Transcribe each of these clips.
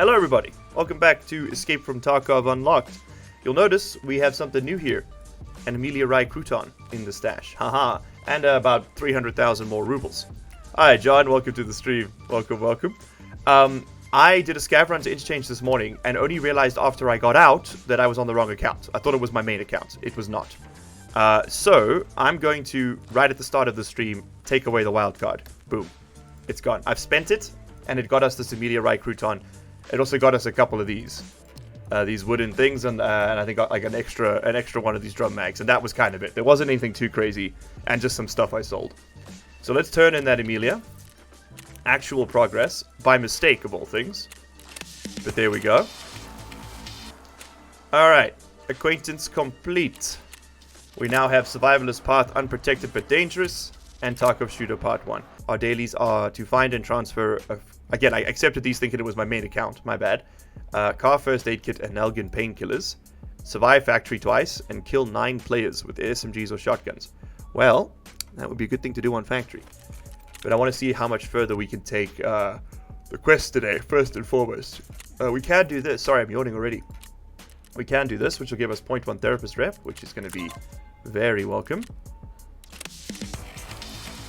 Hello everybody, welcome back to Escape from Tarkov Unlocked. You'll notice we have something new here. An Amelia Rye crouton in the stash. Haha. And about 300,000 more rubles. Hi John, welcome to the stream. Welcome. I did a scav run to interchange this morning and only realized after I got out that I was on the wrong account. I thought it was my main account. It was not. So I'm going to, right at the start of the stream, take away the wildcard. Boom. It's gone. I've spent it, and it got us this Amelia Rye crouton. It also got us a couple of these wooden things, and I think got like an extra one of these drum mags, and that was kind of it. There wasn't anything too crazy, and just some stuff I sold. So let's turn in that Amelia. Actual progress, by mistake of all things. But there we go. Alright, acquaintance complete. We now have Survivalist Path, Unprotected but Dangerous, and Tarkov Shooter Part 1. Our dailies are to find and transfer... Again, I accepted these thinking it was my main account, my bad. Car First Aid Kit and Nalgene Painkillers. Survive Factory twice, and kill 9 players with SMGs or shotguns. Well, that would be a good thing to do on Factory. But I want to see how much further we can take the quest today, first and foremost. We can do this. Sorry, I'm yawning already. We can do this, which will give us 0.1 therapist rep, which is going to be very welcome.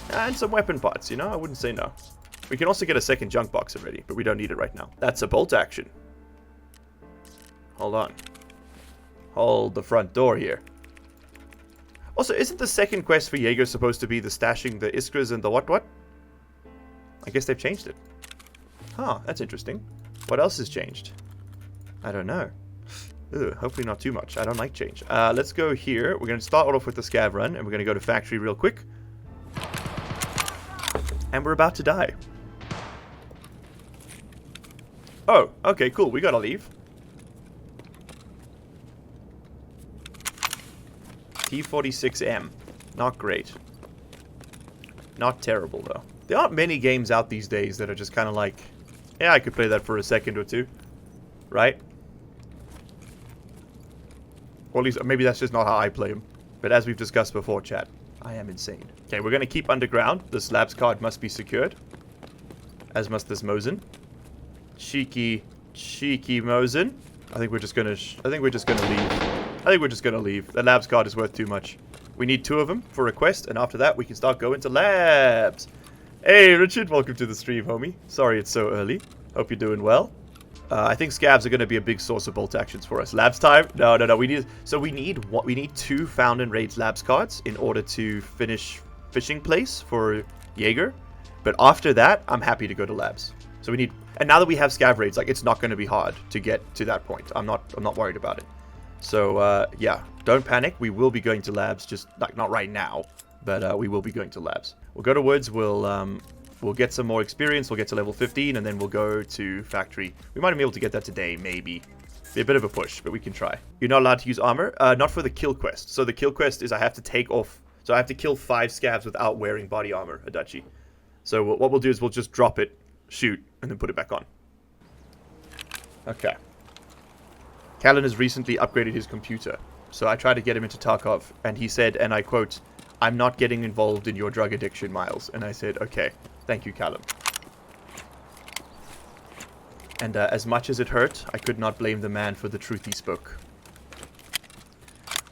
And some weapon parts, you know? I wouldn't say no. We can also get a second junk box already, but we don't need it right now. That's a bolt action. Hold on. Hold the front door here. Also, isn't the second quest for Jaeger supposed to be the stashing the Iskras and the what? I guess they've changed it. Huh, that's interesting. What else has changed? I don't know. Ugh, hopefully not too much. I don't like change. Let's go here. We're going to start off with the scav run, and we're going to go to factory real quick. And we're about to die. Oh, okay, cool. We gotta leave. T46M. Not great. Not terrible, though. There aren't many games out these days that are just kind of like, yeah, I could play that for a second or two. Right? Or at least, maybe that's just not how I play them. But as we've discussed before, chat, I am insane. Okay, we're going to keep underground. This labs card must be secured. As must this Mosin. Cheeky Mosin. I think we're just going to leave. The labs card is worth too much. We need 2 of them for a quest, and after that we can start going to labs. Hey Richard, welcome to the stream, homie. Sorry it's so early. Hope you're doing well. I think scavs are going to be a big source of bolt actions for us. Labs time? No. We need 2 found and raids labs cards in order to finish fishing place for Jaeger. But after that, I'm happy to go to labs. So we need, and now that we have scav raids, like it's not going to be hard to get to that point. I'm not worried about it. So yeah, don't panic. We will be going to labs, just like not right now, but we will be going to labs. We'll go to woods. We'll get some more experience. We'll get to level 15, and then we'll go to factory. We might be able to get that today, maybe. Be a bit of a push, but we can try. You're not allowed to use armor. Not for the kill quest. So the kill quest is I have to take off. So I have to kill 5 scavs without wearing body armor, Adachi. So what we'll do is we'll just drop it, shoot, and then put it back on. Okay. Callan has recently upgraded his computer. So I tried to get him into Tarkov, and he said, and I quote, "I'm not getting involved in your drug addiction, Miles." And I said, okay, thank you, Callum. And as much as it hurt, I could not blame the man for the truth he spoke.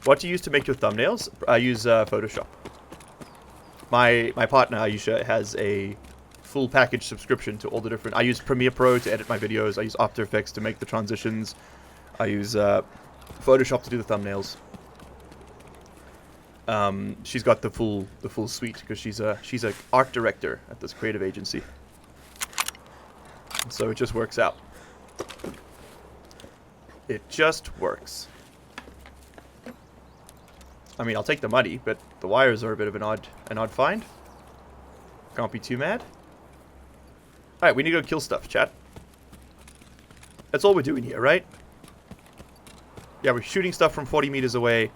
What do you use to make your thumbnails? I use Photoshop. My partner, Aisha, has a full package subscription to all the different... I use Premiere Pro to edit my videos. I use After Effects to make the transitions. I use Photoshop to do the thumbnails. She's got the full suite because she's a art director at this creative agency. So it just works out. It just works. I mean, I'll take the money, but the wires are a bit of an odd find. Can't be too mad. Alright, we need to go kill stuff, chat. That's all we're doing here, right? Yeah, we're shooting stuff from 40 meters away,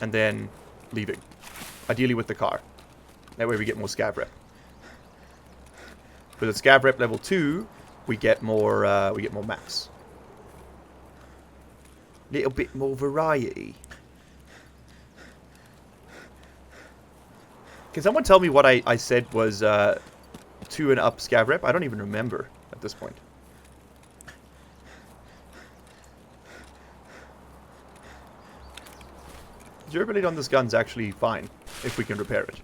and then leaving. Ideally with the car. That way we get more scav rep. With a scav rep level 2, we get more maps. Little bit more variety. Can someone tell me what I said was 2 and up scav rep? I don't even remember at this point. Durability on this gun's actually fine, if we can repair it.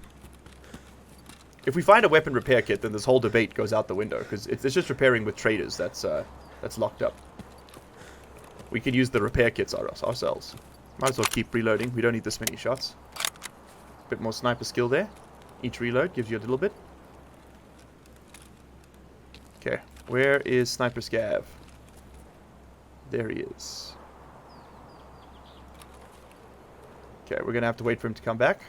If we find a weapon repair kit, then this whole debate goes out the window, because it's just repairing with traders that's locked up. We can use the repair kits ourselves. Might as well keep reloading. We don't need this many shots. Bit more sniper skill there. Each reload gives you a little bit. Okay, where is Sniper Scav? There he is. Okay, we're going to have to wait for him to come back.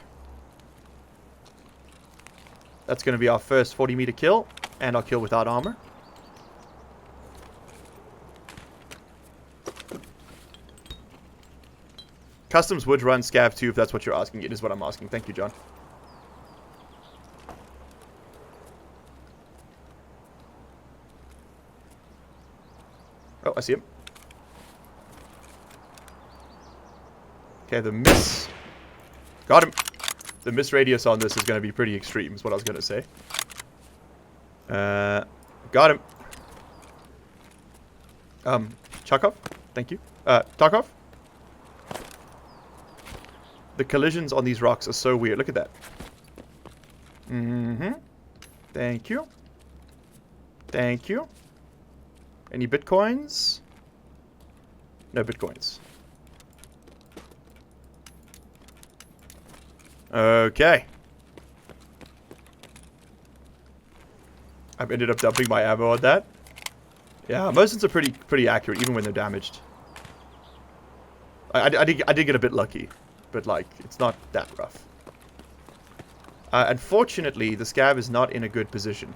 That's going to be our first 40-meter kill, and our kill without armor. Customs would run Scav too, if that's what you're asking. It is what I'm asking. Thank you, John. Oh, I see him. Okay, the miss. Got him. The miss radius on this is going to be pretty extreme, is what I was going to say. Got him. Chakov? Thank you. Tarkov? The collisions on these rocks are so weird. Look at that. Mm-hmm. Thank you. Thank you. Any bitcoins? No bitcoins. Okay. I've ended up dumping my ammo on that. Yeah, Mosins are pretty accurate, even when they're damaged. I did get a bit lucky, but like, it's not that rough. Unfortunately, the Scav is not in a good position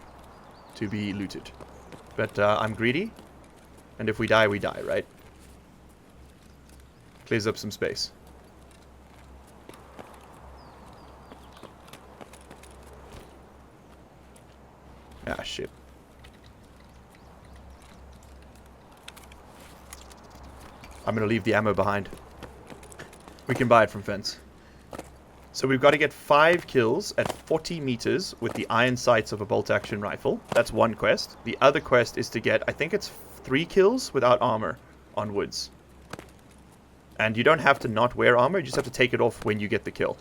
to be looted. But I'm greedy, and if we die, right? Clears up some space. Ah, shit. I'm gonna leave the ammo behind. We can buy it from Fence. So we've got to get 5 kills at 40 meters with the iron sights of a bolt-action rifle. That's one quest. The other quest is to get, I think it's 3 kills without armor on woods. And you don't have to not wear armor, you just have to take it off when you get the kill.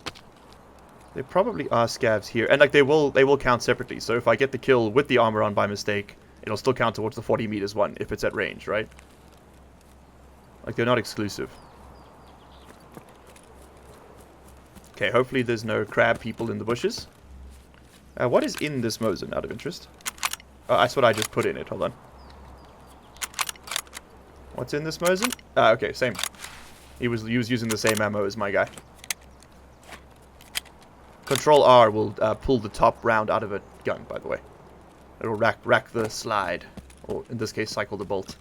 There probably are scavs here. And like they will count separately. So if I get the kill with the armor on by mistake, it'll still count towards the 40 meters one if it's at range, right? Like they're not exclusive. Okay, hopefully there's no crab people in the bushes. What is in this Mosin, out of interest? Oh, that's what I just put in it. Hold on. What's in this Mosin? Okay, same. He was using the same ammo as my guy. Control R will pull the top round out of a gun, by the way. It'll rack the slide. Or, in this case, cycle the bolt.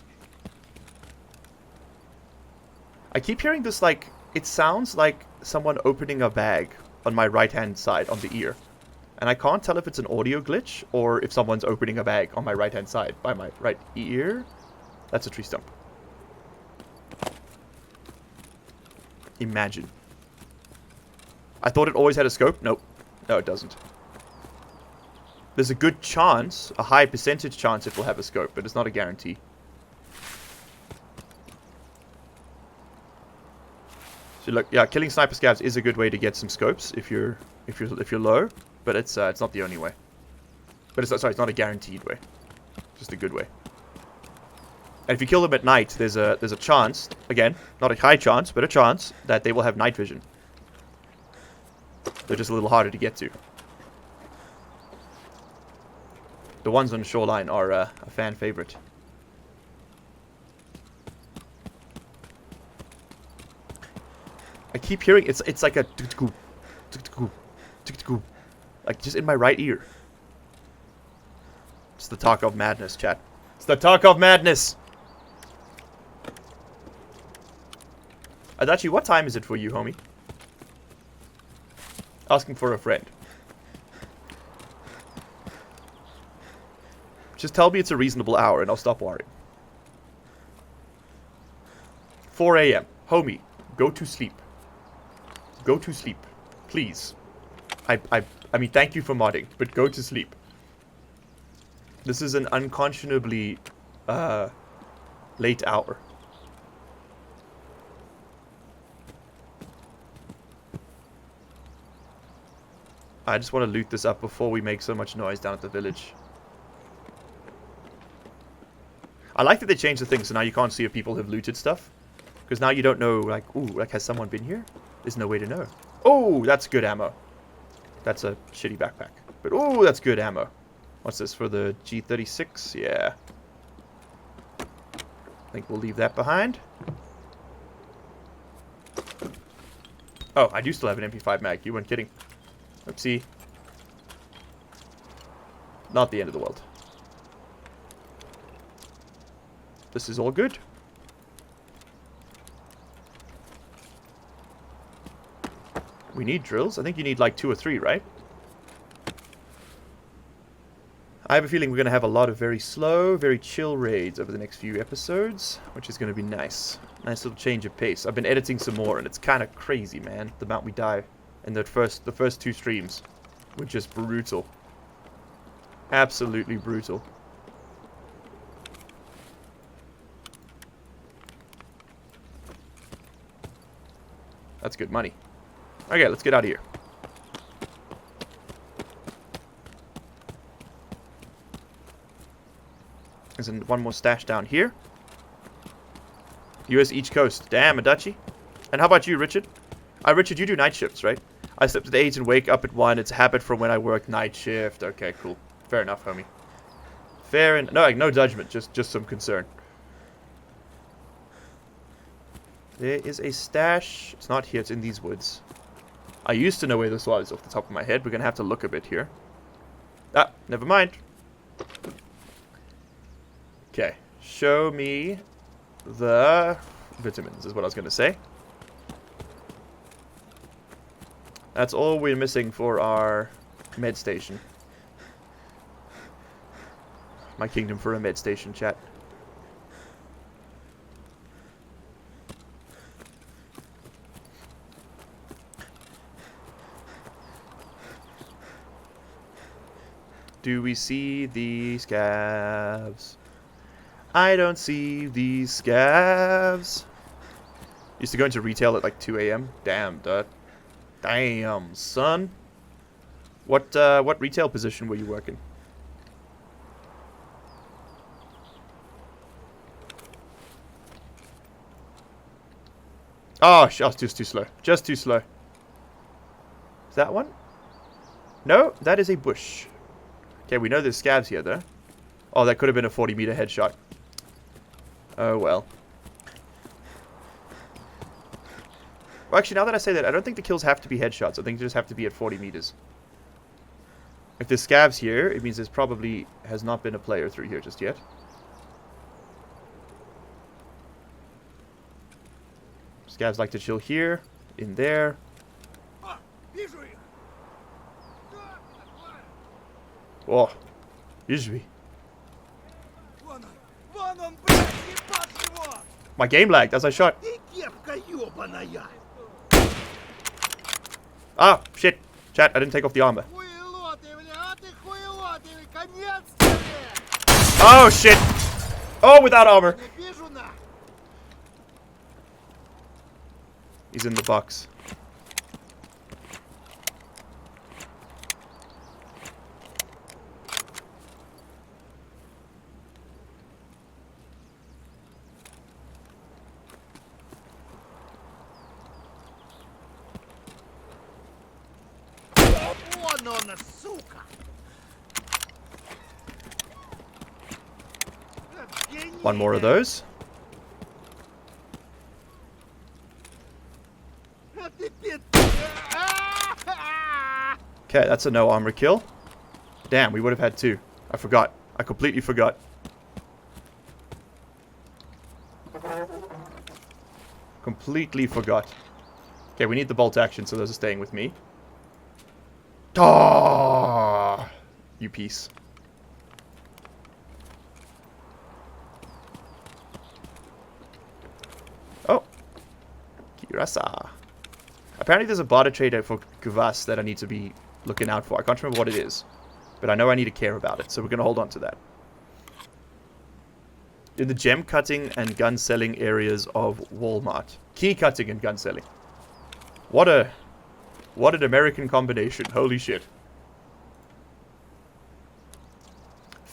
I keep hearing this, like... It sounds like someone opening a bag on my right-hand side, on the ear. And I can't tell if it's an audio glitch, or if someone's opening a bag on my right-hand side, by my right ear. That's a tree stump. Imagine. I thought it always had a scope. Nope. No, it doesn't. There's a good chance, a high percentage chance it will have a scope, but it's not a guarantee. So look, yeah, killing sniper scavs is a good way to get some scopes if you're low, but it's not the only way. But it's not a guaranteed way. Just a good way. And if you kill them at night, there's a chance, again, not a high chance, but a chance that they will have night vision. They're just a little harder to get to. The ones on the shoreline are a fan favorite. I keep hearing it's like a like just in my right ear. It's the Tarkov madness, chat. It's the Tarkov madness. Adachi, what time is it for you, homie? Asking for a friend. Just tell me it's a reasonable hour and I'll stop worrying. 4 a.m. Homie, go to sleep. Go to sleep. Please. I mean, thank you for modding, but go to sleep. This is an unconscionably late hour. I just want to loot this up before we make so much noise down at the village. I like that they changed the thing so now you can't see if people have looted stuff. Because now you don't know, like, ooh, like, has someone been here? There's no way to know. Oh, that's good ammo. That's a shitty backpack. But, oh, that's good ammo. What's this, for the G36? Yeah. I think we'll leave that behind. Oh, I do still have an MP5 mag. You weren't kidding. Oopsie. Not the end of the world. This is all good. We need drills. I think you need like 2 or 3, right? I have a feeling we're going to have a lot of very slow, very chill raids over the next few episodes, which is going to be nice. Nice little change of pace. I've been editing some more, and it's kind of crazy, man. The amount we die in the first 2 streams were just brutal. Absolutely brutal. That's good money. Okay, let's get out of here. There's one more stash down here. US East Coast. Damn, Adachi. And how about you, Richard? Richard, you do night shifts, right? I sleep at 8 and wake up at 1. It's a habit from when I work night shift. Okay, cool. Fair enough, homie. Fair and no, like, no judgment, just some concern. There is a stash. It's not here, it's in these woods. I used to know where this was off the top of my head. We're going to have to look a bit here. Ah, never mind. Okay. Show me the vitamins is what I was going to say. That's all we're missing for our med station. My kingdom for a med station, chat. Do we see the scavs? I don't see these scavs. Used to go into retail at like 2 AM. Damn, dude. Damn, son. What retail position were you working? Oh, just too slow. Just too slow. Is that one? No, that is a bush. Okay, we know there's scavs here, though. Oh, that could have been a 40-meter headshot. Oh, well. Well, actually, now that I say that, I don't think the kills have to be headshots. I think they just have to be at 40 meters. If there's scavs here, it means there's probably has not been a player through here just yet. Scavs like to chill here, in there. Oh, usually. My game lagged as I shot. Ah, shit. Chat, I didn't take off the armor. Oh, shit. Oh, without armor. He's in the box. One more of those. Okay, that's a no armor kill. Damn, we would have had 2. I forgot. I completely forgot. Completely forgot. Okay, we need the bolt action, so those are staying with me. Oh, you piece. Oh. Kirasa. Apparently there's a barter trader for Kuvas that I need to be looking out for. I can't remember what it is. But I know I need to care about it, so we're going to hold on to that. In the gem cutting and gun selling areas of Walmart. Key cutting and gun selling. What an American combination. Holy shit.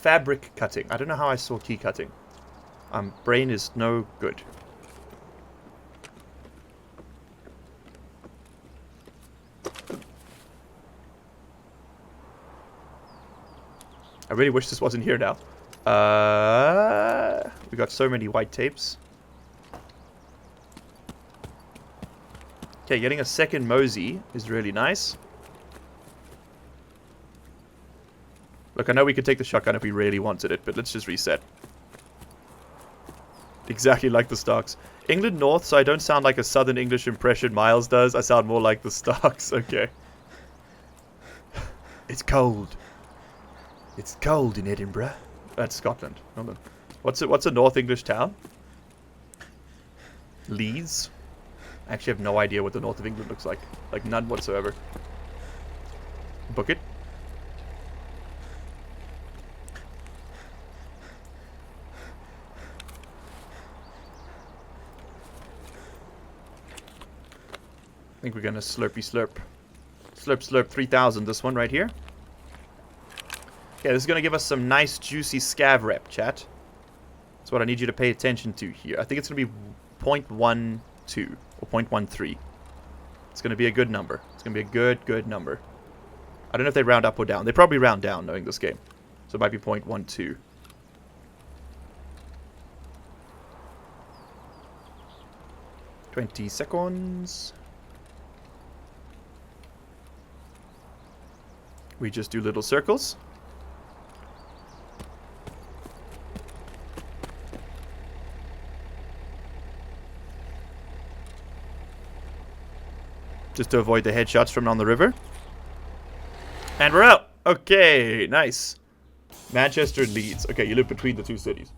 fabric cutting. I don't know how I saw key cutting. Brain is no good. I really wish this wasn't here now. We got so many white tapes. Okay, getting a second Mosey is really nice. Look, I know we could take the shotgun if we really wanted it, but let's just reset. Exactly like the Starks. England North, so I don't sound like a Southern English impression Miles does. I sound more like the Starks. Okay. It's cold. It's cold in Edinburgh. That's Scotland. Hold on. What's a North English town? Leeds? I actually have no idea what the north of England looks like. Like, none whatsoever. Book it. I think we're gonna slurpy slurp. Slurp slurp 3000, this one right here. Okay, this is gonna give us some nice juicy scav rep, chat. That's what I need you to pay attention to here. I think it's gonna be 0.12 or 0.13. It's gonna be a good number. It's gonna be a good number. I don't know if they round up or down. They probably round down knowing this game. So it might be 0.12. $20 seconds. We just do little circles. Just to avoid the headshots from on the river. And we're out. Okay, nice. Manchester and Leeds. Okay, you live between the two cities.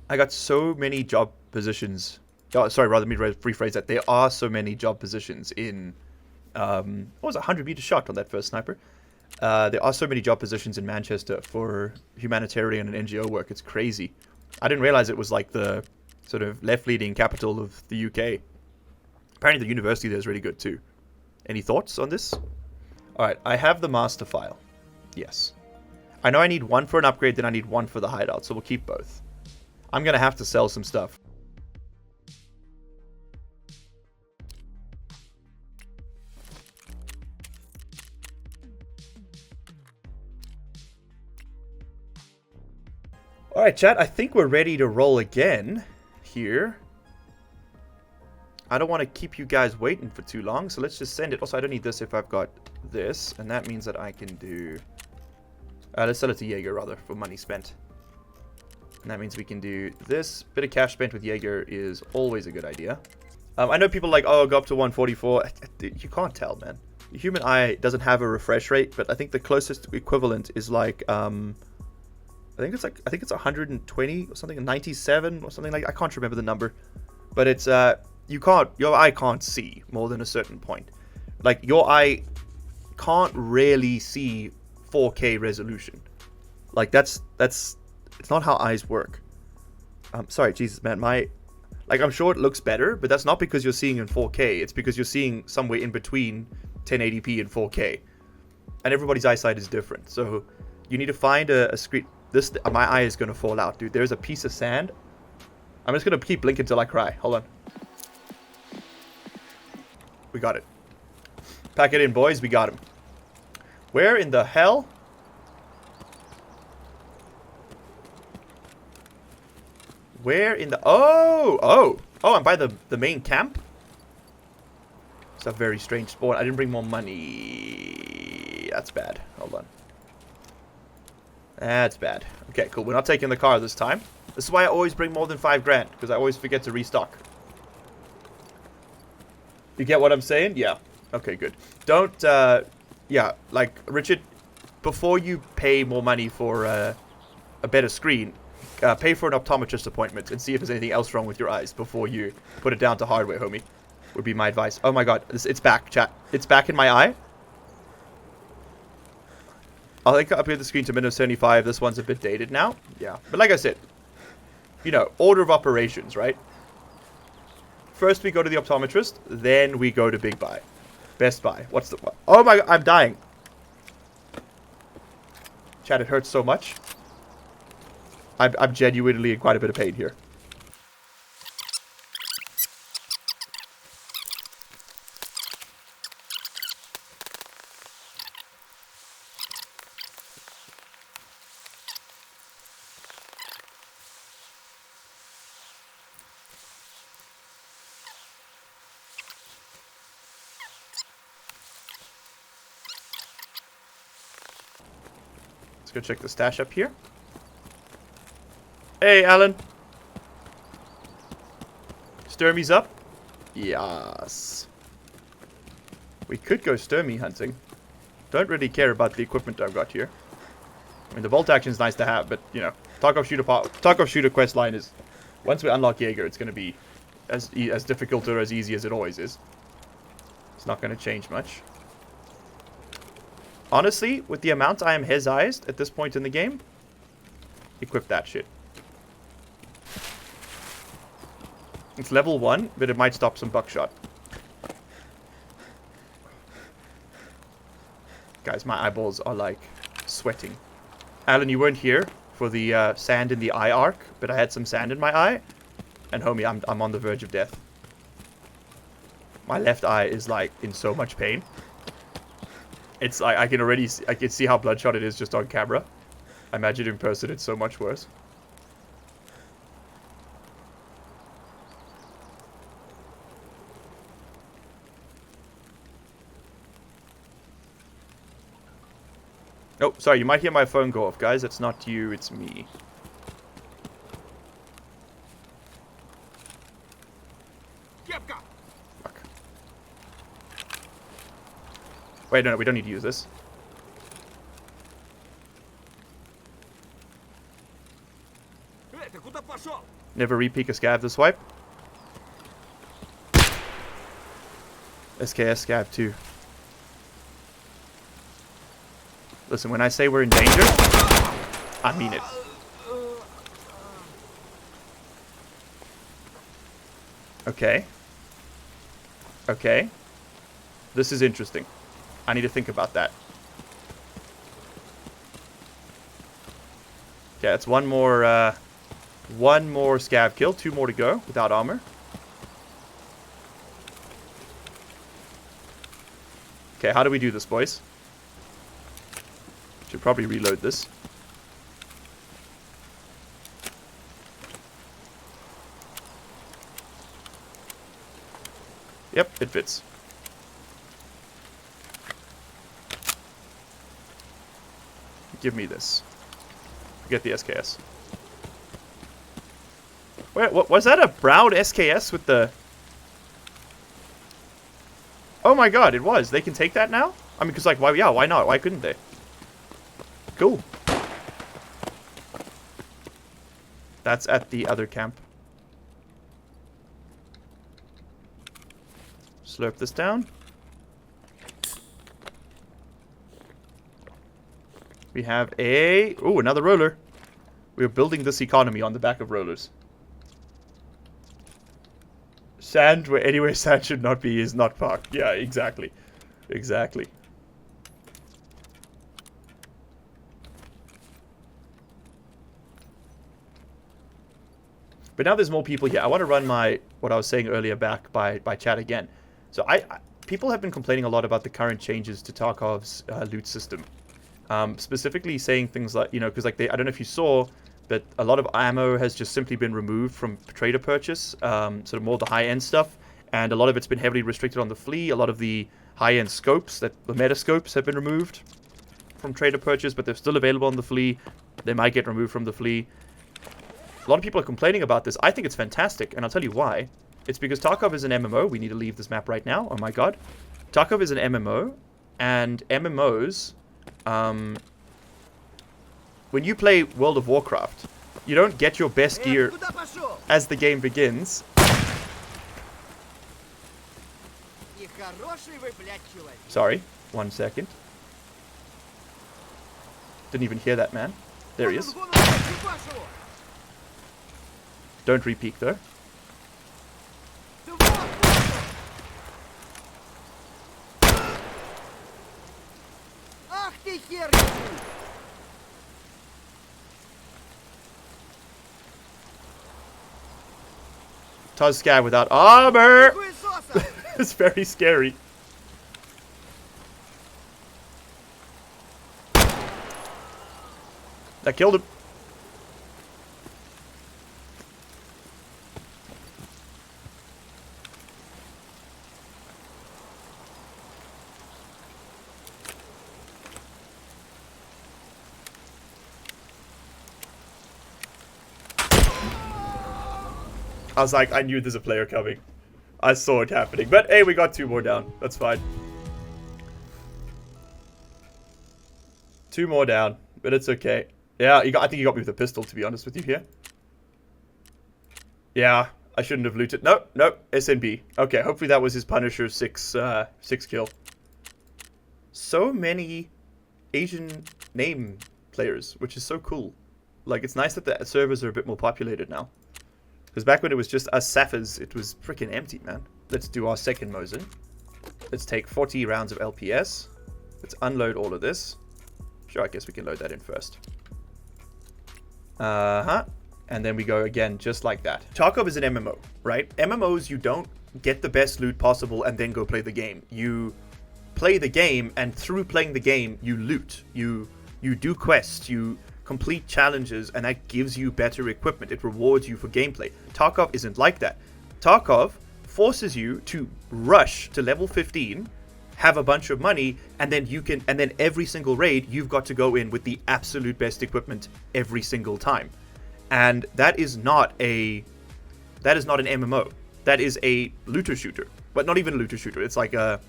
I got so many job positions. Oh, sorry, rather me rephrase that. There are so many job positions in... what was it, 100-meter shot on that first sniper. There are so many job positions in Manchester for humanitarian and NGO work. It's crazy. I didn't realize it was like the sort of left-leaning capital of the UK. Apparently the university there is really good too. Any thoughts on this? Alright, I have the master file. Yes. I know I need one for an upgrade, then I need one for the hideout, so we'll keep both. I'm going to have to sell some stuff. Alright, chat, I think we're ready to roll again here. I don't want to keep you guys waiting for too long, so let's just send it. Also, I don't need this if I've got this, and that means that I can do... let's sell it to Jaeger, rather, for money spent. And that means we can do this. Bit of cash spent with Jaeger is always a good idea. I know people are like, oh, go up to 144. You can't tell, man. The human eye doesn't have a refresh rate, but I think the closest equivalent is like... I think it's 120 or something, 97 or something like. I can't remember the number, but it's your eye can't see more than a certain point. Like your eye can't really see 4K resolution. Like that's it's not how eyes work. Sorry, Jesus, man, I'm sure it looks better, but that's not because you're seeing in 4K. It's because you're seeing somewhere in between 1080p and 4K, and everybody's eyesight is different. So you need to find a screen. My eye is gonna fall out, dude. There's a piece of sand. I'm just gonna keep blinking till I cry. Hold on. We got it. Pack it in, boys. We got him. Where in the hell? Where in the... Oh, I'm by the main camp? It's a very strange spawn. I didn't bring more money. That's bad. Hold on. That's bad. Okay, cool. We're not taking the car this time. This is why I always bring more than 5 grand, because I always forget to restock. You get what I'm saying? Yeah. Okay, good. Don't, yeah, like, Richard, before you pay more money for a better screen, pay for an optometrist appointment and see if there's anything else wrong with your eyes before you put it down to hardware, homie. Would be my advice. Oh my god, it's back, chat. It's back in my eye. I'll upgrade the screen to Windows 75. This one's a bit dated now. Yeah. But like I said, you know, order of operations, right? First we go to the optometrist, then we go to Big Buy. Best Buy. What's the... Oh my god, I'm dying. Chat, it hurts so much. I'm genuinely in quite a bit of pain here. Let's go check the stash up here. Hey, Alan. Sturmy's up? Yes. We could go Sturmy hunting. Don't really care about the equipment I've got here. I mean, the bolt action is nice to have, but, you know, Tarkov shooter quest line is... Once we unlock Jaeger, it's going to be as difficult or as easy as it always is. It's not going to change much. Honestly, with the amount I am his-eyed at this point in the game, equip that shit. It's level 1, but it might stop some buckshot. Guys, my eyeballs are like sweating. Alan, you weren't here for the sand in the eye arc, but I had some sand in my eye. And homie, I'm on the verge of death. My left eye is like in so much pain. It's like I can see how bloodshot it is just on camera. I imagine in person it's so much worse. Oh, sorry, you might hear my phone go off, guys. It's not you, it's me. Fuck. Wait, no, we don't need to use this. Never repeat a scav this wipe. SKS scav 2. Listen, when I say we're in danger, I mean it. Okay. Okay. This is interesting. I need to think about that. Okay, it's one more scav kill. 2 more to go without armor. Okay, how do we do this, boys? Should probably reload this. Yep, it fits. Give me this. Get the SKS. Wait, what was that? A brown SKS with the... Oh my god, it was. They can take that now? I mean, because like, why? Yeah, why not? Why couldn't they? Cool. That's at the other camp. Slurp this down. We have a... Ooh, another roller. We're building this economy on the back of rollers. Sand where anywhere sand should not be is not parked. Yeah, exactly. Exactly. But now there's more people here. I want to run what I was saying earlier back by chat again. So people have been complaining a lot about the current changes to Tarkov's loot system. Specifically saying things like, you know, because like I don't know if you saw, but a lot of ammo has just simply been removed from trader purchase, sort of more the high-end stuff, and a lot of it's been heavily restricted on the flea. A lot of the high-end scopes, the meta scopes, have been removed from trader purchase, but they're still available on the flea. They might get removed from the flea. A lot of people are complaining about this. I think it's fantastic, and I'll tell you why. It's because Tarkov is an MMO. We need to leave this map right now. Oh my god. Tarkov is an MMO, and MMOs, when you play World of Warcraft, you don't get your best gear as the game begins. Sorry, 1 second. Didn't even hear that, man. There he is. Don't re-peek, though. Tuzscav without armor. It's very scary. That killed him. I was like, I knew there's a player coming. I saw it happening. But hey, we got 2 more down. That's fine. 2 more down. But it's okay. Yeah, I think you got me with a pistol, to be honest with you here. Yeah, I shouldn't have looted. Nope, SNB. Okay, hopefully that was his Punisher 6 kill. So many Asian name players, which is so cool. Like, it's nice that the servers are a bit more populated now. Because back when it was just us Sapphirs, it was freaking empty, man. Let's do our second Mosin. Let's take 40 rounds of LPS. Let's unload all of this. Sure, I guess we can load that in first. And then we go again, just like that. Tarkov is an MMO, right? MMOs, you don't get the best loot possible and then go play the game. You play the game, and through playing the game, you loot. You do quests, you complete challenges, and that gives you better equipment. It rewards you for gameplay. Tarkov isn't like that. Tarkov forces you to rush to level 15, have a bunch of money, and then every single raid you've got to go in with the absolute best equipment every single time. And that is not an MMO. That is a looter shooter, but not even a looter shooter. It's like because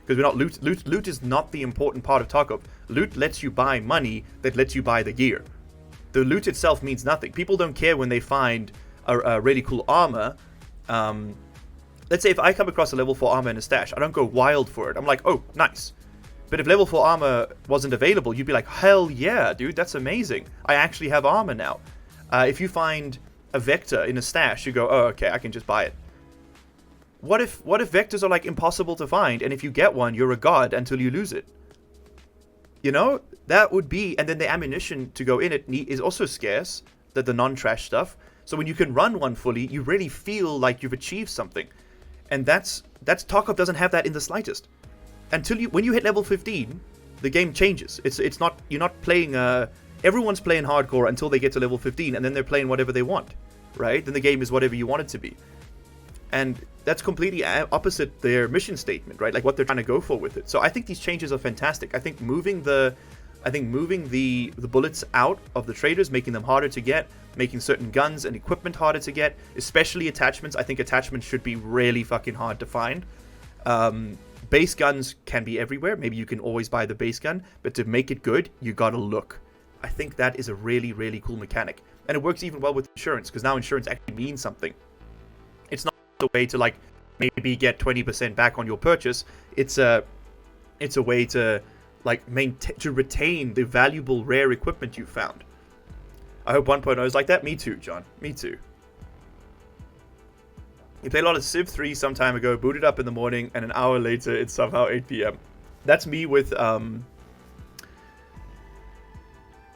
we're not loot is not the important part of Tarkov. Loot lets you buy money that lets you buy the gear. The loot itself means nothing. People don't care when they find a really cool armor. Let's say if I come across a level 4 armor in a stash, I don't go wild for it. I'm like, oh, nice. But if level 4 armor wasn't available, you'd be like, hell yeah, dude, that's amazing. I actually have armor now. If you find a Vector in a stash, you go, oh, okay, I can just buy it. What if Vectors are like impossible to find, and if you get one, you're a god until you lose it? You know, that would be, and then the ammunition to go in it is also scarce, the non-trash stuff. So when you can run one fully, you really feel like you've achieved something. And that's Tarkov doesn't have that in the slightest. When you hit level 15, the game changes. It's not, you're not playing, everyone's playing hardcore until they get to level 15, and then they're playing whatever they want, right? Then the game is whatever you want it to be. And that's completely opposite their mission statement, right? Like what they're trying to go for with it. So I think these changes are fantastic. I think moving the bullets out of the traders, making them harder to get, making certain guns and equipment harder to get, especially attachments. I think attachments should be really fucking hard to find. Base guns can be everywhere. Maybe you can always buy the base gun, but to make it good, you gotta look. I think that is a really, really cool mechanic. And it works even well with insurance, because now insurance actually means something. It's not a way to like maybe get 20% back on your purchase. It's a way to like to retain the valuable rare equipment you found. I hope 1.0 is like that. Me too, John. Me too. You played a lot of Civ 3 some time ago, booted up in the morning, and an hour later it's somehow 8 p.m. That's me with I'm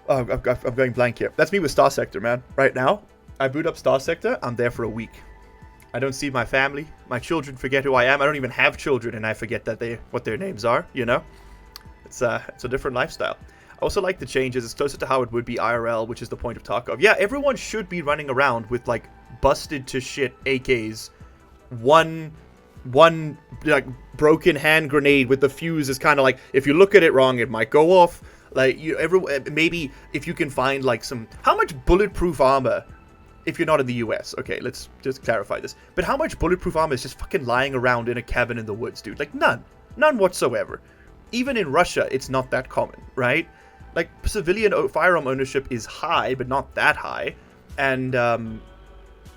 going blank here. That's me with Star Sector, man. Right now, I boot up Star Sector, I'm there for a week. I don't see my family. My children forget who I am. I don't even have children, and I forget what their names are, you know? It's a different lifestyle. I also like the changes. It's closer to how it would be IRL, which is the point of Tarkov. Yeah, everyone should be running around with, like, busted to shit AKs. One like, broken hand grenade with the fuse is kind of like, if you look at it wrong, it might go off. Like, maybe if you can find, like, how much bulletproof armor, if you're not in the US, okay, let's just clarify this, but how much bulletproof armor is just fucking lying around in a cabin in the woods, dude? Like, none whatsoever. Even in Russia, it's not that common, right? Like, civilian firearm ownership is high, but not that high, and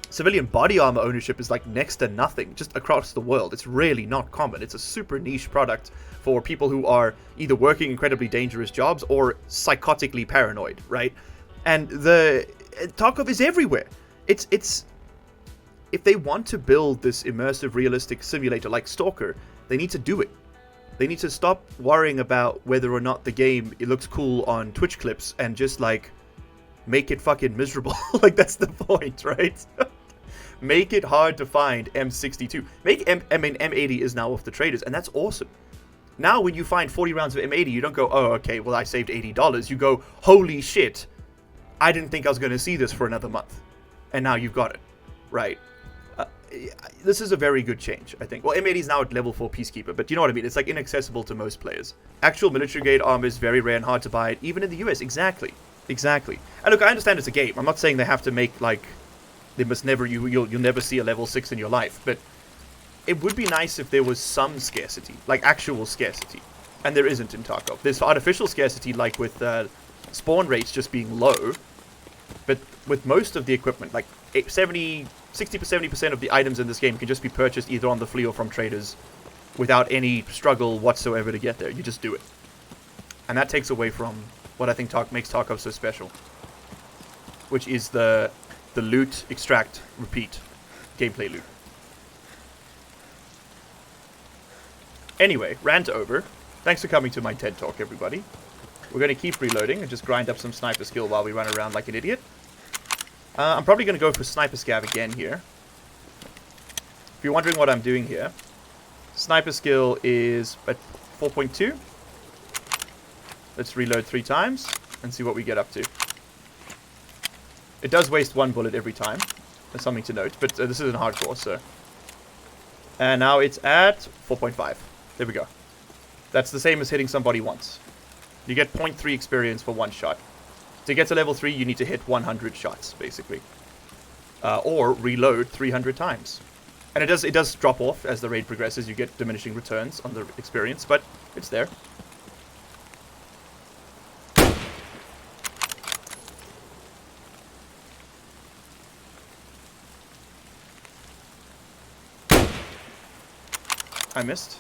civilian body armor ownership is, like, next to nothing, just across the world. It's really not common. It's a super niche product for people who are either working incredibly dangerous jobs or psychotically paranoid, right? And Tarkov is everywhere. It's if they want to build this immersive, realistic simulator like Stalker, they need to do it. They need to stop worrying about whether or not the game it looks cool on Twitch clips and just like make it fucking miserable. Like, that's the point, right? Make it hard to find M62. M80 is now off the traders, and that's awesome. Now when you find 40 rounds of M80, you don't go, oh, okay, well, I saved $80. You go, holy shit, I didn't think I was going to see this for another month. And now you've got it, right? This is a very good change, I think. Well, M80 is now at level 4 Peacekeeper, but you know what I mean? It's like inaccessible to most players. Actual military grade armor is very rare and hard to buy, even in the US. Exactly. Exactly. And look, I understand it's a game. I'm not saying they have to make, like, they must never, you'll never see a level 6 in your life, but it would be nice if there was some scarcity, like actual scarcity. And there isn't in Tarkov. There's artificial scarcity, like with spawn rates just being low, but with most of the equipment, like 60-70% of the items in this game can just be purchased either on the flea or from traders without any struggle whatsoever to get there. You just do it. And that takes away from what I think makes Tarkov so special, which is the loot, extract, repeat gameplay loop. Anyway, rant over. Thanks for coming to my TED Talk, everybody. We're going to keep reloading and just grind up some sniper skill while we run around like an idiot. I'm probably going to go for sniper scav again here. If you're wondering what I'm doing here, sniper skill is at 4.2. Let's reload 3 times and see what we get up to. It does waste 1 bullet every time. That's something to note, but this isn't hardcore, so. And now it's at 4.5. There we go. That's the same as hitting somebody once. You get 0.3 experience for 1 shot. To get to level 3, you need to hit 100 shots, basically. Or reload 300 times. And it does drop off as the raid progresses. You get diminishing returns on the experience, but it's there. I missed.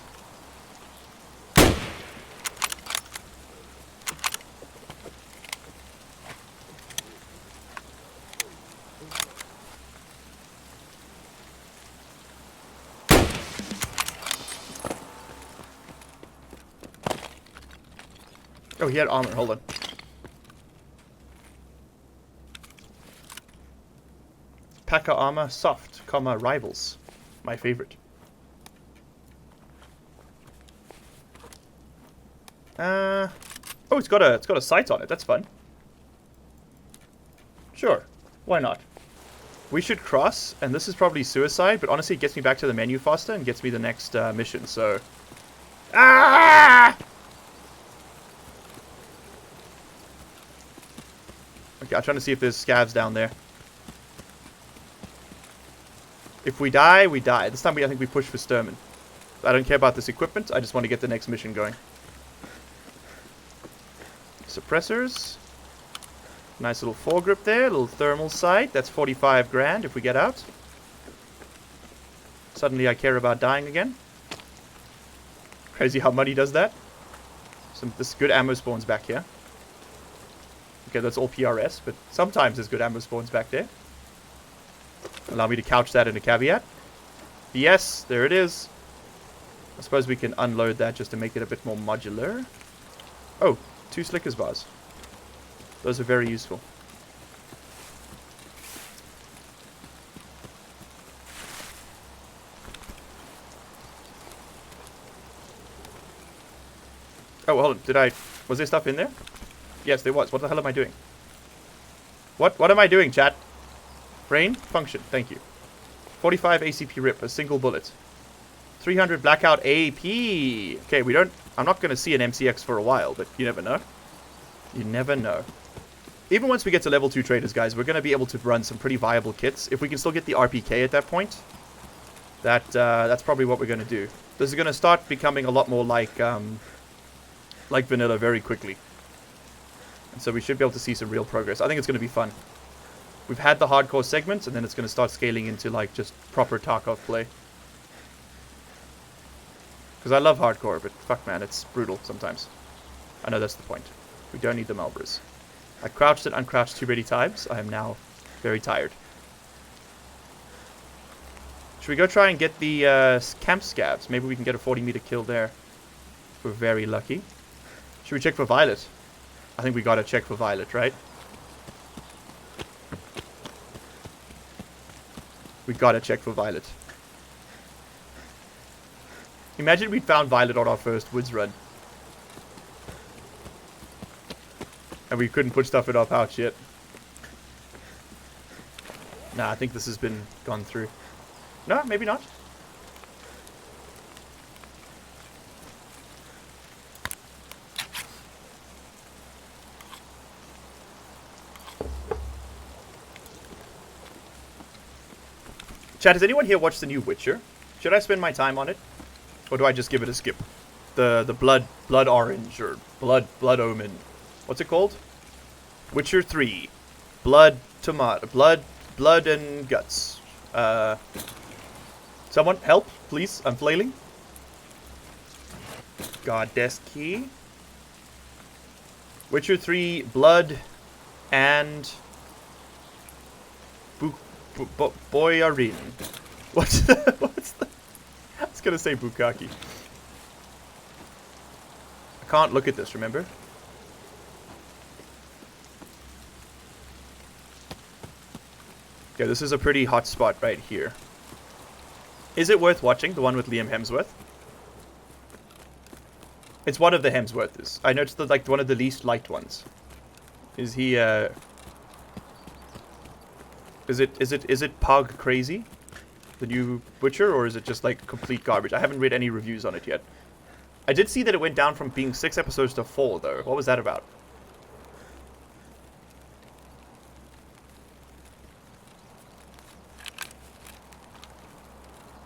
Oh, he had armor. Hold on. Packer armor, soft, comma, rivals. My favorite. Oh, it's got a sight on it. That's fun. Sure. Why not? We should cross, and this is probably suicide, but honestly it gets me back to the menu faster and gets me the next mission, so... Ah! Okay, I'm trying to see if there's scavs down there. If we die, we die. This time I think we push for Sturman. I don't care about this equipment, I just want to get the next mission going. Suppressors. Nice little foregrip there, little thermal sight. That's 45 grand if we get out. Suddenly I care about dying again. Crazy how money does that. This good ammo spawns back here. Okay, that's all PRS, but sometimes there's good ammo spawns back there. Allow me to couch that in a caveat. Yes, there it is. I suppose we can unload that just to make it a bit more modular. Oh, 2 Slickers bars. Those are very useful. Oh, hold on. Was there stuff in there? Yes, there was. What the hell am I doing? What am I doing, chat? Brain? Function. Thank you. 45 ACP rip. A single bullet. 300 blackout AP. Okay, I'm not going to see an MCX for a while, but you never know. You never know. Even once we get to level 2 traders, guys, we're going to be able to run some pretty viable kits. If we can still get the RPK at that point, that's probably what we're going to do. This is going to start becoming a lot more like vanilla very quickly. And so we should be able to see some real progress. I think it's going to be fun. We've had the hardcore segments, and then it's going to start scaling into like just proper Tarkov play. Because I love hardcore, but fuck man, it's brutal sometimes. I know that's the point. We don't need the Malbras. I crouched and uncrouched too many times. I am now very tired. Should we go try and get the camp scavs? Maybe we can get a 40-meter kill there. If we're very lucky. Should we check for Violet? I think we gotta check for Violet, right? We gotta check for Violet. Imagine we found Violet on our first woods run. And we couldn't put stuff in our pouch yet. Nah, I think this has been gone through. No, maybe not. Chat, has anyone here watched the new Witcher? Should I spend my time on it? Or do I just give it a skip? The blood orange or blood omen. What's it called? Witcher 3. Blood and guts. Someone help, please. I'm flailing. Goddess key. Witcher 3 blood and Boyarin. What's the? I was gonna say Bukaki. I can't look at this, remember? Yeah, this is a pretty hot spot right here. Is it worth watching? The one with Liam Hemsworth? It's one of the Hemsworths. I noticed that, like, one of the least liked ones. Is he, Is it Pog crazy? The new Witcher, or is it just like complete garbage? I haven't read any reviews on it yet. I did see that it went down from being 6 episodes to 4 though. What was that about?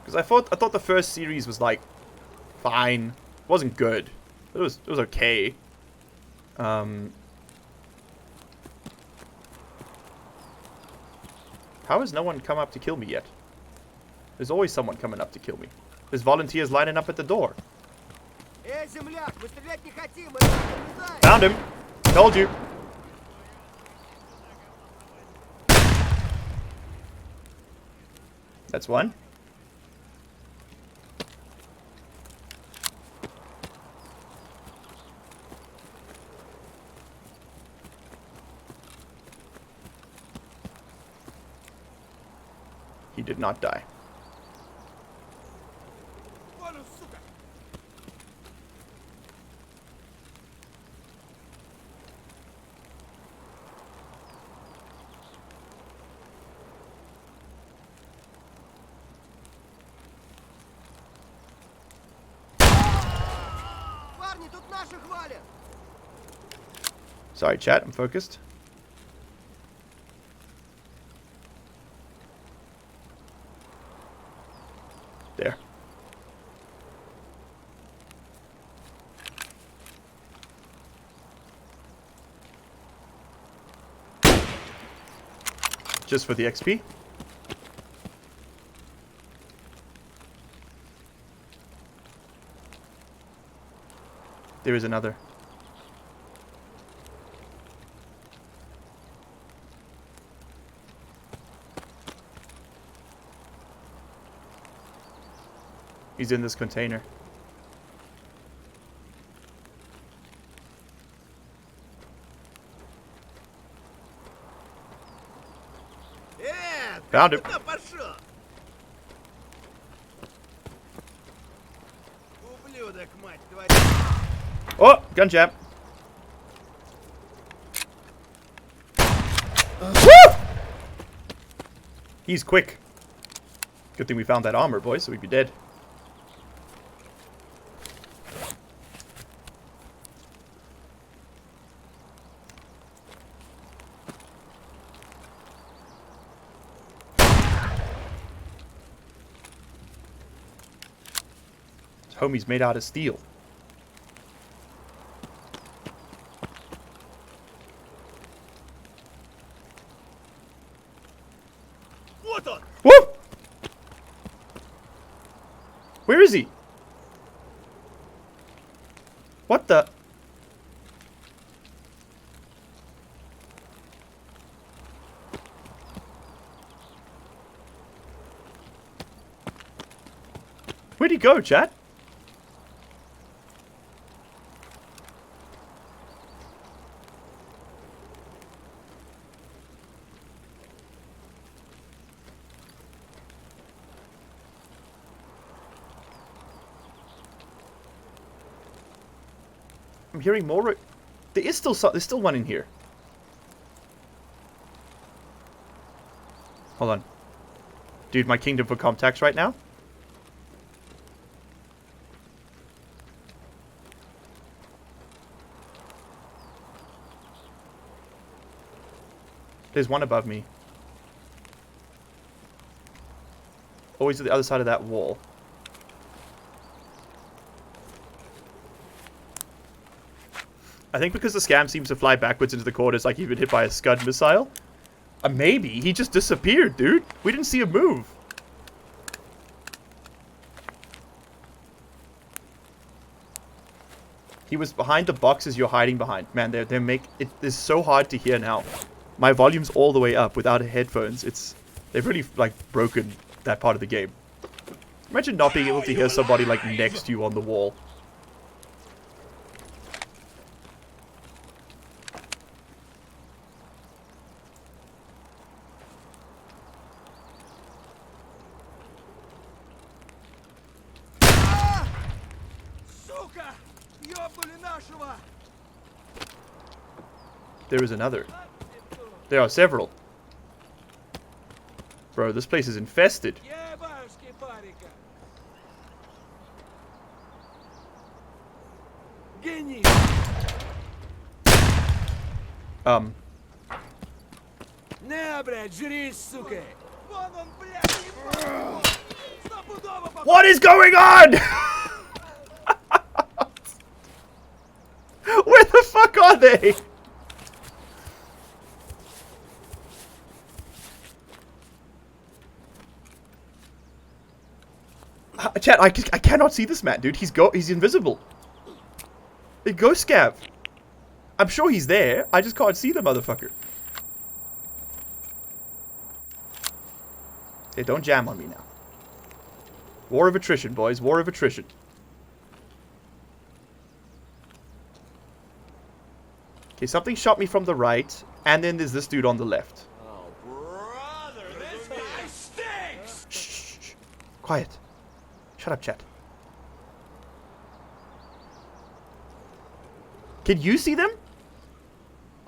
Because I thought the first series was like fine. It wasn't good. It was okay. How has no one come up to kill me yet? There's always someone coming up to kill me. There's volunteers lining up at the door. Found him. Told you. That's one. He did not die. Sorry, chat, I'm focused. There. Just for the XP. There is another. He's in this container. Found him. Oh, gun jab. Woo! He's quick. Good thing we found that armor, boys, so we'd be dead. Homie's made out of steel. Woo! Where is he? What the? Where'd he go, chat? I'm hearing more. There is still there's still one in here. Hold on. Dude, my kingdom for contacts right now. There's one above me. Always to the other side of that wall. I think because the scam seems to fly backwards into the corners like he'd been hit by a Scud missile. Maybe. He just disappeared, dude. We didn't see him move. He was behind the boxes you're hiding behind. Man, they make it is so hard to hear now. My volume's all the way up without headphones. They've really like broken that part of the game. Imagine not being able to hear somebody like next to you on the wall. There is another. There are several. Bro, this place is infested. What is going on? Where the fuck are they? Chat, I cannot see this man, dude. He's invisible. The ghost scav. I'm sure he's there. I just can't see the motherfucker. Okay, don't jam on me now. War of attrition, boys. War of attrition. Okay, something shot me from the right, and then there's this dude on the left. Oh, brother, this guy stinks! Shh, shh, shh. Quiet. Shut up, chat. Can you see them?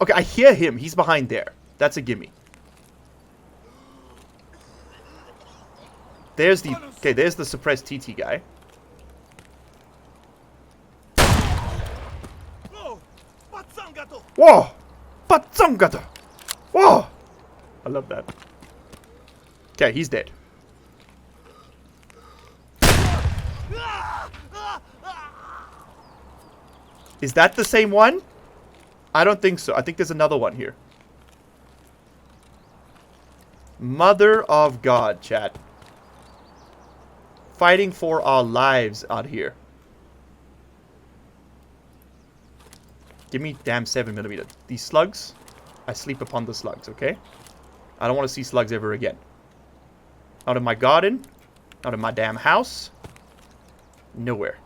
Okay, I hear him. He's behind there. That's a gimme. There's the... Okay, there's the suppressed TT guy. Whoa! Patsangata! Whoa! I love that. Okay, he's dead. Is that the same one? I don't think so. I think there's another one here. Mother of God, chat. Fighting for our lives out here. Give me damn 7mm. These slugs, I sleep upon the slugs, okay? I don't want to see slugs ever again. Not in my garden. Not in my damn house. Nowhere.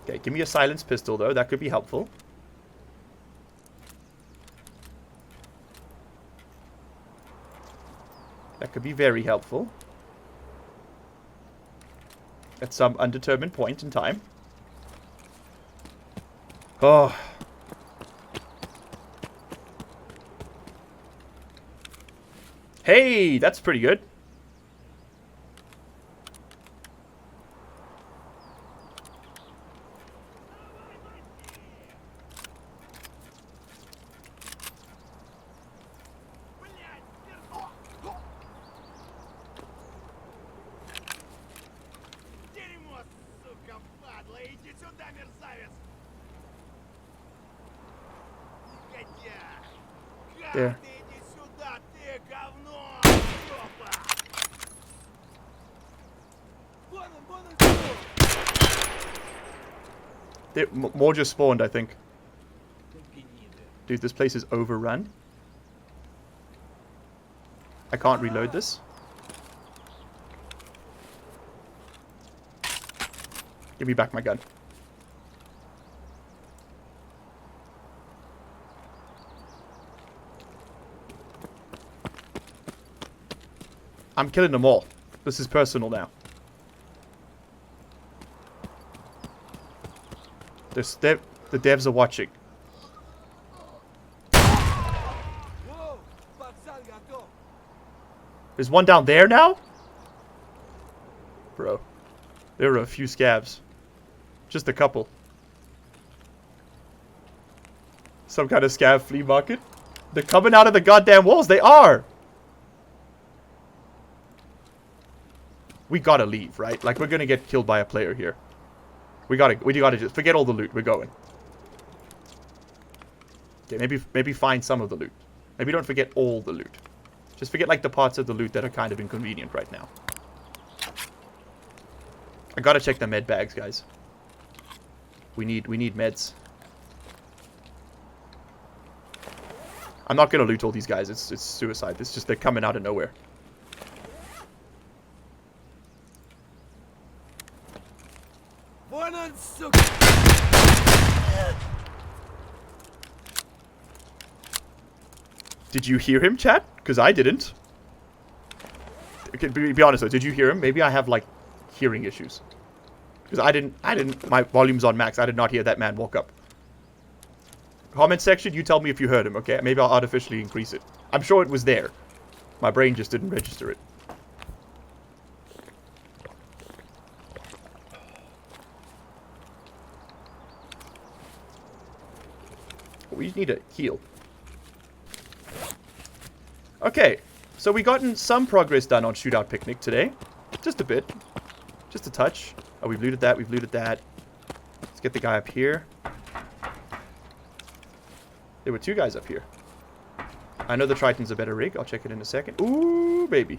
Okay, give me a silenced pistol, though. That could be helpful. That could be very helpful. At some undetermined point in time. Oh. Hey, that's pretty good. There. More just spawned, I think. Dude, this place is overrun. I can't reload this. Give me back my gun. I'm killing them all. This is personal now. The devs are watching. Whoa! Pazzal gato! There's one down there now? Bro. There are a few scabs. Just a couple. Some kind of scab flea market? They're coming out of the goddamn walls. They are! We gotta leave, right? Like, we're gonna get killed by a player here. We gotta just forget all the loot. We're going. Okay, maybe find some of the loot. Maybe don't forget all the loot. Just forget, like, the parts of the loot that are kind of inconvenient right now. I gotta check the med bags, guys. We need meds. I'm not gonna loot all these guys. It's suicide. It's just they're coming out of nowhere. Did you hear him, chat? Because I didn't. Okay, be honest though. Did you hear him? Maybe I have like hearing issues. Because I didn't. My volume's on max. I did not hear that man walk up. Comment section, you tell me if you heard him, okay? Maybe I'll artificially increase it. I'm sure it was there. My brain just didn't register it. We need to heal. Okay, so we gotten some progress done on Shootout Picnic today. Just a bit. Just a touch. Oh, we've looted that. We've looted that. Let's get the guy up here. There were two guys up here. I know the Triton's a better rig. I'll check it in a second. Ooh, baby.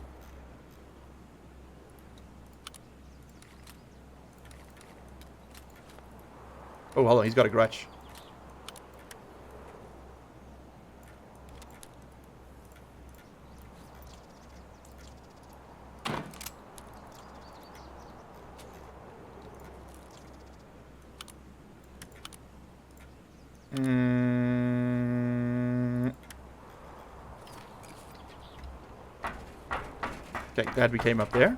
Oh, hold on. He's got a grudge. Okay, glad we came up there.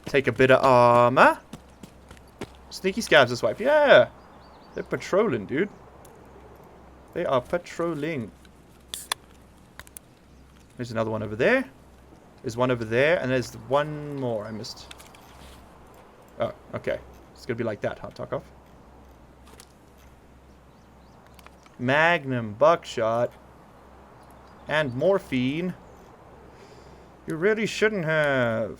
Take a bit of armor. Sneaky scavs this wipe. Yeah! They're patrolling, dude. They are patrolling. There's another one over there. There's one over there. And there's one more I missed. Oh, okay. It's gonna be like that, huh, Tarkov? Magnum, buckshot, and morphine. You really shouldn't have.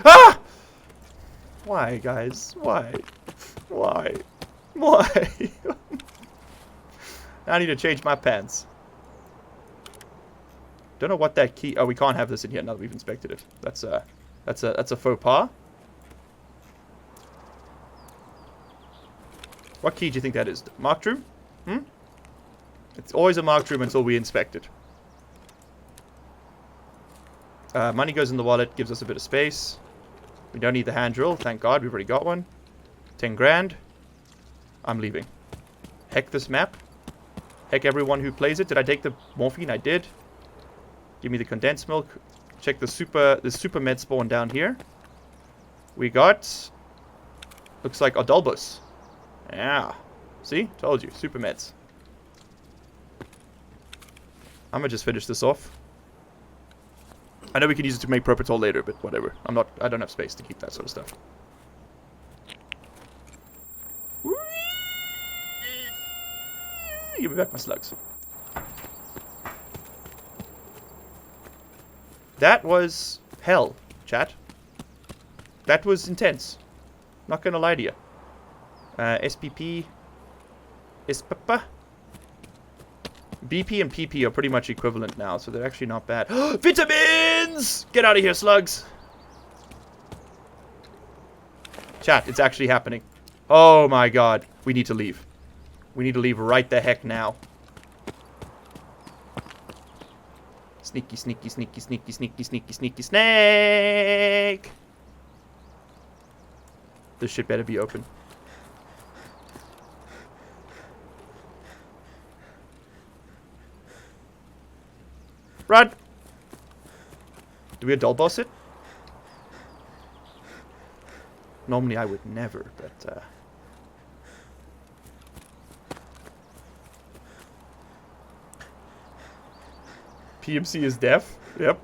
Ah! Why, guys? Why? Why? Why? I need to change my pants. Don't know what that key... Oh, we can't have this in here now that we've inspected it. That's a faux pas. What key do you think that is? Marked room? Hmm? It's always a marked room until we inspect it. Money goes in the wallet, gives us a bit of space. We don't need the hand drill, thank God, we've already got one. 10 grand. I'm leaving. Heck this map. Heck everyone who plays it. Did I take the morphine? I did. Give me the condensed milk. Check the super med spawn down here. We got... Looks like Odolbus. Yeah. See? Told you. Super meds. I'm gonna just finish this off. I know we can use it to make Propitol later, but whatever. I don't have space to keep that sort of stuff. Give me back my slugs. That was hell, chat. That was intense. Not gonna lie to you. SPP. SPP. BP and PP are pretty much equivalent now, so they're actually not bad. Vitamins! Get out of here, slugs! Chat, it's actually happening. Oh my god. We need to leave. We need to leave right the heck now. Sneaky, sneaky, sneaky, sneaky, sneaky, sneaky, sneaky, snake! This shit better be open. Run! Do we adult boss it? Normally I would never, but... PMC is deaf. Yep.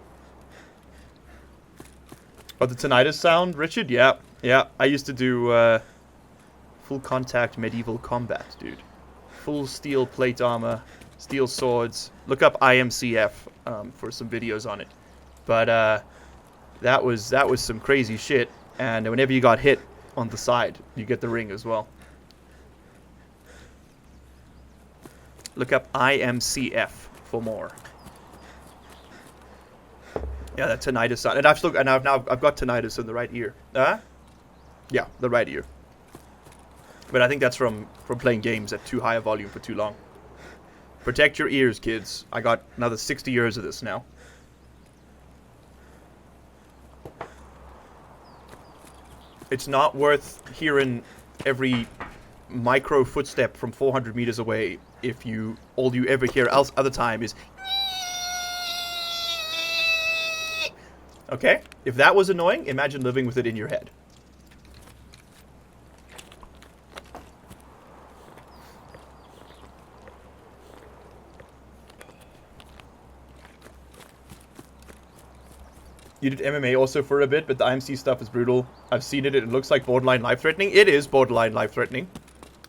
Oh, the tinnitus sound, Richard? Yeah. Yeah. I used to do full contact medieval combat, dude. Full steel plate armor, steel swords. Look up IMCF for some videos on it. But that was some crazy shit. And whenever you got hit on the side, you get the ring as well. Look up IMCF for more. Yeah, that tinnitus sound. And I've got tinnitus in the right ear. Yeah, the right ear. But I think that's from playing games at too high a volume for too long. Protect your ears, kids. I got another 60 years of this now. It's not worth hearing every micro footstep from 400 meters away if all you ever hear other time is... Okay? If that was annoying, imagine living with it in your head. You did MMA also for a bit, but the IMC stuff is brutal. I've seen it. It looks like borderline life-threatening. It is borderline life-threatening.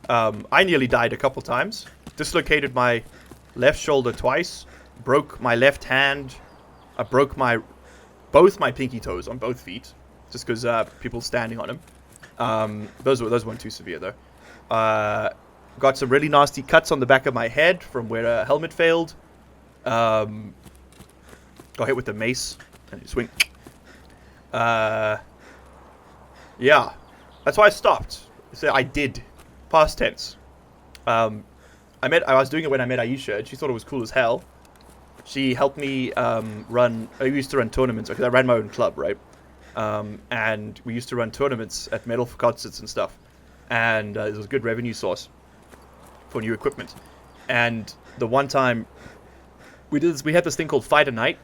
I nearly died a couple times. Dislocated my left shoulder twice. Broke my left hand. I broke both my pinky toes on both feet, just because people standing on them. Those weren't too severe though. Got some really nasty cuts on the back of my head from where a helmet failed. Got hit with the mace and swing. Yeah, that's why I stopped. So I did, past tense. I was doing it when I met Aisha, and she thought it was cool as hell. She helped me run... I used to run tournaments, because I ran my own club, right? And we used to run tournaments at metal concerts and stuff. And it was a good revenue source for new equipment. And the one time we had this thing called Fight a Night,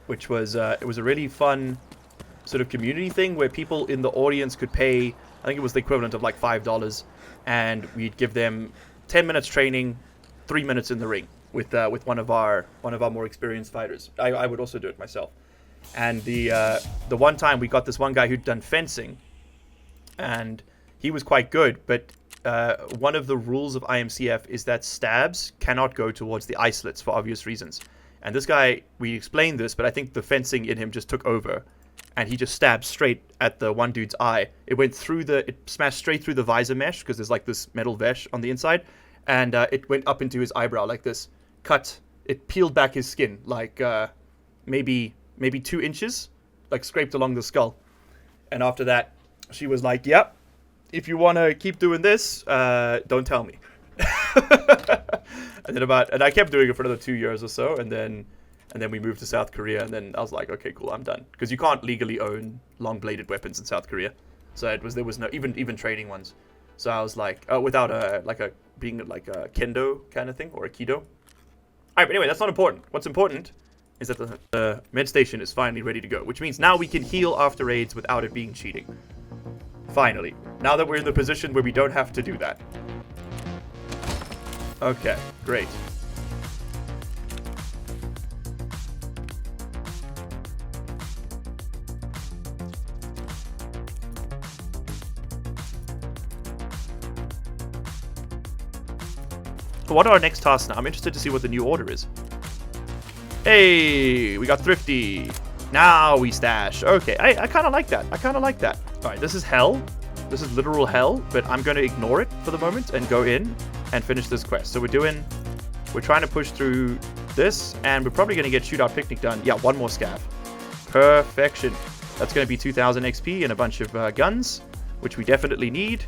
which was it was a really fun sort of community thing where people in the audience could pay, I think it was the equivalent of like $5, and we'd give them 10 minutes training, 3 minutes in the ring with one of our more experienced fighters. I would also do it myself. And the one time we got this one guy who'd done fencing, and he was quite good, but one of the rules of IMCF is that stabs cannot go towards the eye slits for obvious reasons. And this guy, we explained this, but I think the fencing in him just took over, and he just stabbed straight at the one dude's eye. It smashed straight through the visor mesh, because there's like this metal mesh on the inside, and it went up into his eyebrow like this. It peeled back his skin like maybe 2 inches, like scraped along the skull. And after that, she was like, "Yep, if you want to keep doing this, don't tell me." and I kept doing it for another 2 years or so, and then we moved to South Korea, and then I was like, okay, cool, I'm done, because you can't legally own long-bladed weapons in South Korea. So there was no even training ones. So I was like, without being like a kendo kind of thing or a kido. Alright, but anyway, that's not important. What's important is that the med station is finally ready to go, which means now we can heal after raids without it being cheating. Finally. Now that we're in the position where we don't have to do that. Okay, great. What are our next tasks now? I'm interested to see what the new order is. Hey, we got thrifty. Now we stash. Okay, I kind of like that. All right, this is hell. This is literal hell, but I'm going to ignore it for the moment and go in and finish this quest. So we're trying to push through this, and we're probably going to get Shootout Picnic done. Yeah, one more scav. Perfection. That's going to be 2,000 XP and a bunch of guns, which we definitely need.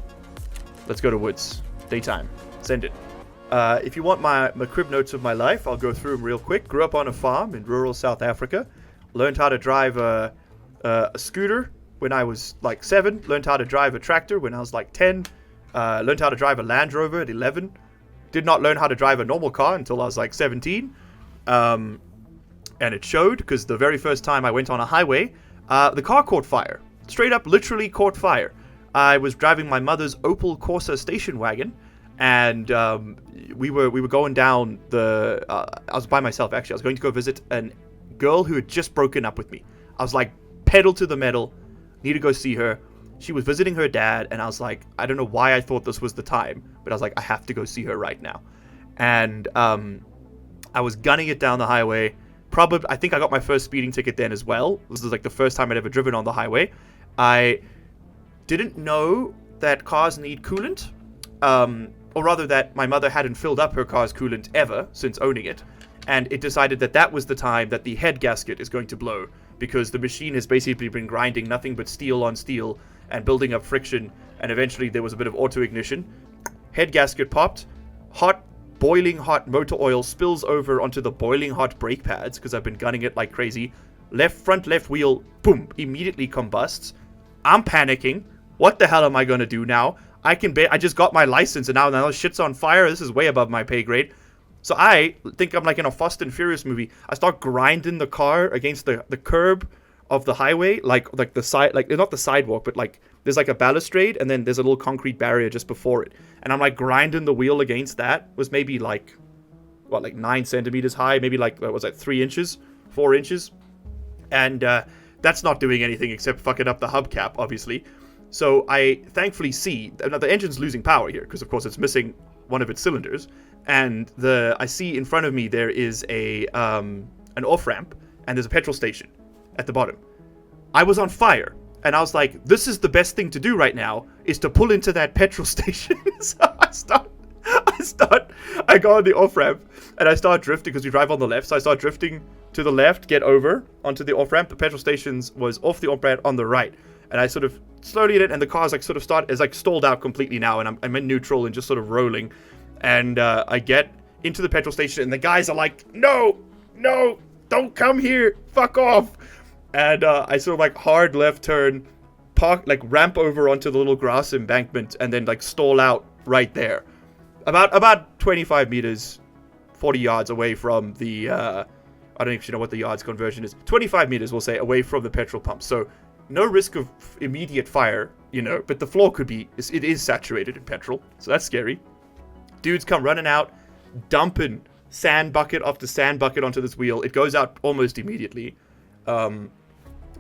Let's go to woods. Daytime. Send it. If you want my crib notes of my life, I'll go through them real quick. Grew up on a farm in rural South Africa. Learned how to drive a scooter when I was like 7. Learned how to drive a tractor when I was like 10. Learned how to drive a Land Rover at 11. Did not learn how to drive a normal car until I was like 17. And it showed, because the very first time I went on a highway, the car caught fire. Straight up, literally caught fire. I was driving my mother's Opel Corsa station wagon, and we were going down the... I was by myself, actually. I was going to go visit a girl who had just broken up with me. I was like, pedal to the metal, need to go see her. She was visiting her dad, and I was like, I don't know why I thought this was the time, but I was like, I have to go see her right now. And I was gunning it down the highway. Probably, I think I got my first speeding ticket then as well. This was like the first time I'd ever driven on the highway. I didn't know that cars need coolant, or rather that my mother hadn't filled up her car's coolant ever since owning it. And it decided that that was the time that the head gasket is going to blow, because the machine has basically been grinding nothing but steel on steel and building up friction, and eventually there was a bit of auto ignition. Head gasket popped, boiling hot motor oil spills over onto the boiling hot brake pads, because I've been gunning it like crazy. Front left wheel, boom, immediately combusts. I'm panicking. What the hell am I going to do now? I just got my license, and now shit's on fire. This is way above my pay grade. So I think I'm like in a Fast and Furious movie. I start grinding the car against the curb of the highway, like the side, like not the sidewalk, but like there's like a balustrade, and then there's a little concrete barrier just before it. And I'm like grinding the wheel against that. It was maybe like, what, like 9 centimeters high, maybe like, what was that, 3 inches, 4 inches? And that's not doing anything except fucking up the hubcap, obviously. So I thankfully see, now the engine's losing power here, because of course it's missing one of its cylinders. And I see in front of me there is an off-ramp, and there's a petrol station at the bottom. I was on fire, and I was like, this is the best thing to do right now, is to pull into that petrol station. So I go on the off-ramp, and I start drifting, because we drive on the left, so I start drifting to the left, get over onto the off-ramp. The petrol stations was off the off-ramp on the right, and I sort of slowly hit it, and the car's like sort of is like stalled out completely now, and I'm in neutral and just sort of rolling. And I get into the petrol station, and the guys are like, no, don't come here, fuck off. And I sort of like hard left turn, ramp over onto the little grass embankment, and then like stall out right there. About 25 meters, 40 yards away from the, I don't actually know what the yards conversion is. 25 meters, we'll say, away from the petrol pump. So no risk of immediate fire, but the floor it is saturated in petrol. So that's scary. Dudes come running out, dumping sand bucket after sand bucket onto this wheel. It goes out almost immediately. And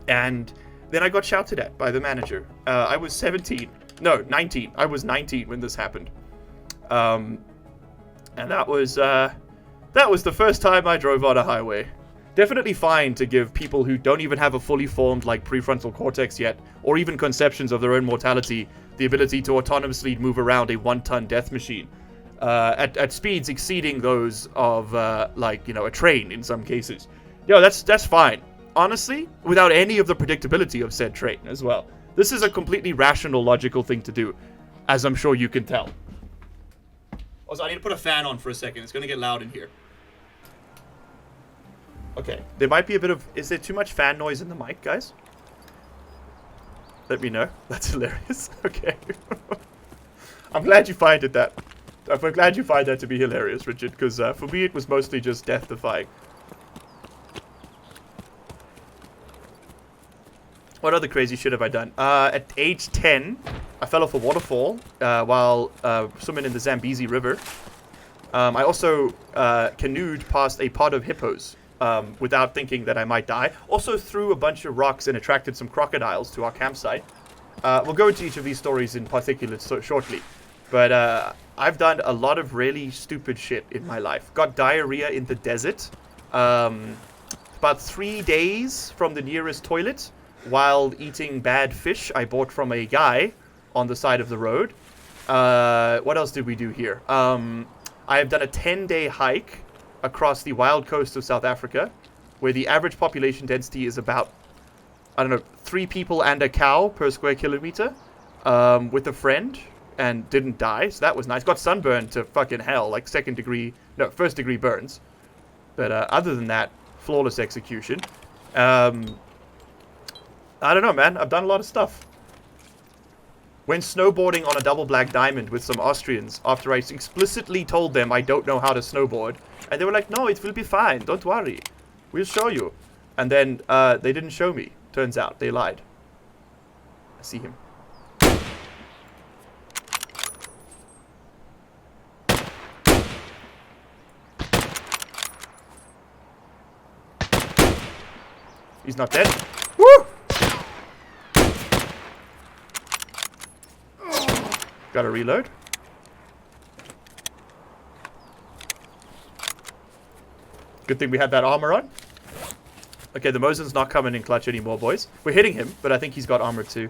then I got shouted at by the manager. I was 19. I was 19 when this happened. And that was the first time I drove on a highway. Definitely fine to give people who don't even have a fully formed like prefrontal cortex yet, or even conceptions of their own mortality, the ability to autonomously move around a 1-ton death machine. At speeds exceeding those of a train in some cases. That's fine. Honestly, without any of the predictability of said train as well. This is a completely rational, logical thing to do, as I'm sure you can tell. Also, I need to put a fan on for a second. It's going to get loud in here. Okay, there might be a bit of... Is there too much fan noise in the mic, guys? Let me know. That's hilarious. Okay. I'm glad you find that. I'm glad you find that to be hilarious, Richard, because for me it was mostly just death-defying. What other crazy shit have I done? At age 10, I fell off a waterfall while swimming in the Zambezi River. I also canoed past a pod of hippos without thinking that I might die. Also threw a bunch of rocks and attracted some crocodiles to our campsite. We'll go into each of these stories in particular shortly. But I've done a lot of really stupid shit in my life. Got diarrhea in the desert. About 3 days from the nearest toilet while eating bad fish I bought from a guy on the side of the road. What else did we do here? I have done a 10-day hike across the wild coast of South Africa, where the average population density is about, 3 people and a cow per square kilometer, with a friend, and didn't die, so that was nice. Got sunburned to fucking hell, like first degree burns. But other than that, flawless execution. I don't know, man. I've done a lot of stuff. Went snowboarding on a double black diamond with some Austrians after I explicitly told them I don't know how to snowboard. And they were like, no, it will be fine. Don't worry. We'll show you. And then they didn't show me. Turns out they lied. I see him. He's not dead. Woo! Gotta reload. Good thing we had that armor on. Okay, the Mosin's not coming in clutch anymore, boys. We're hitting him, but I think he's got armor too.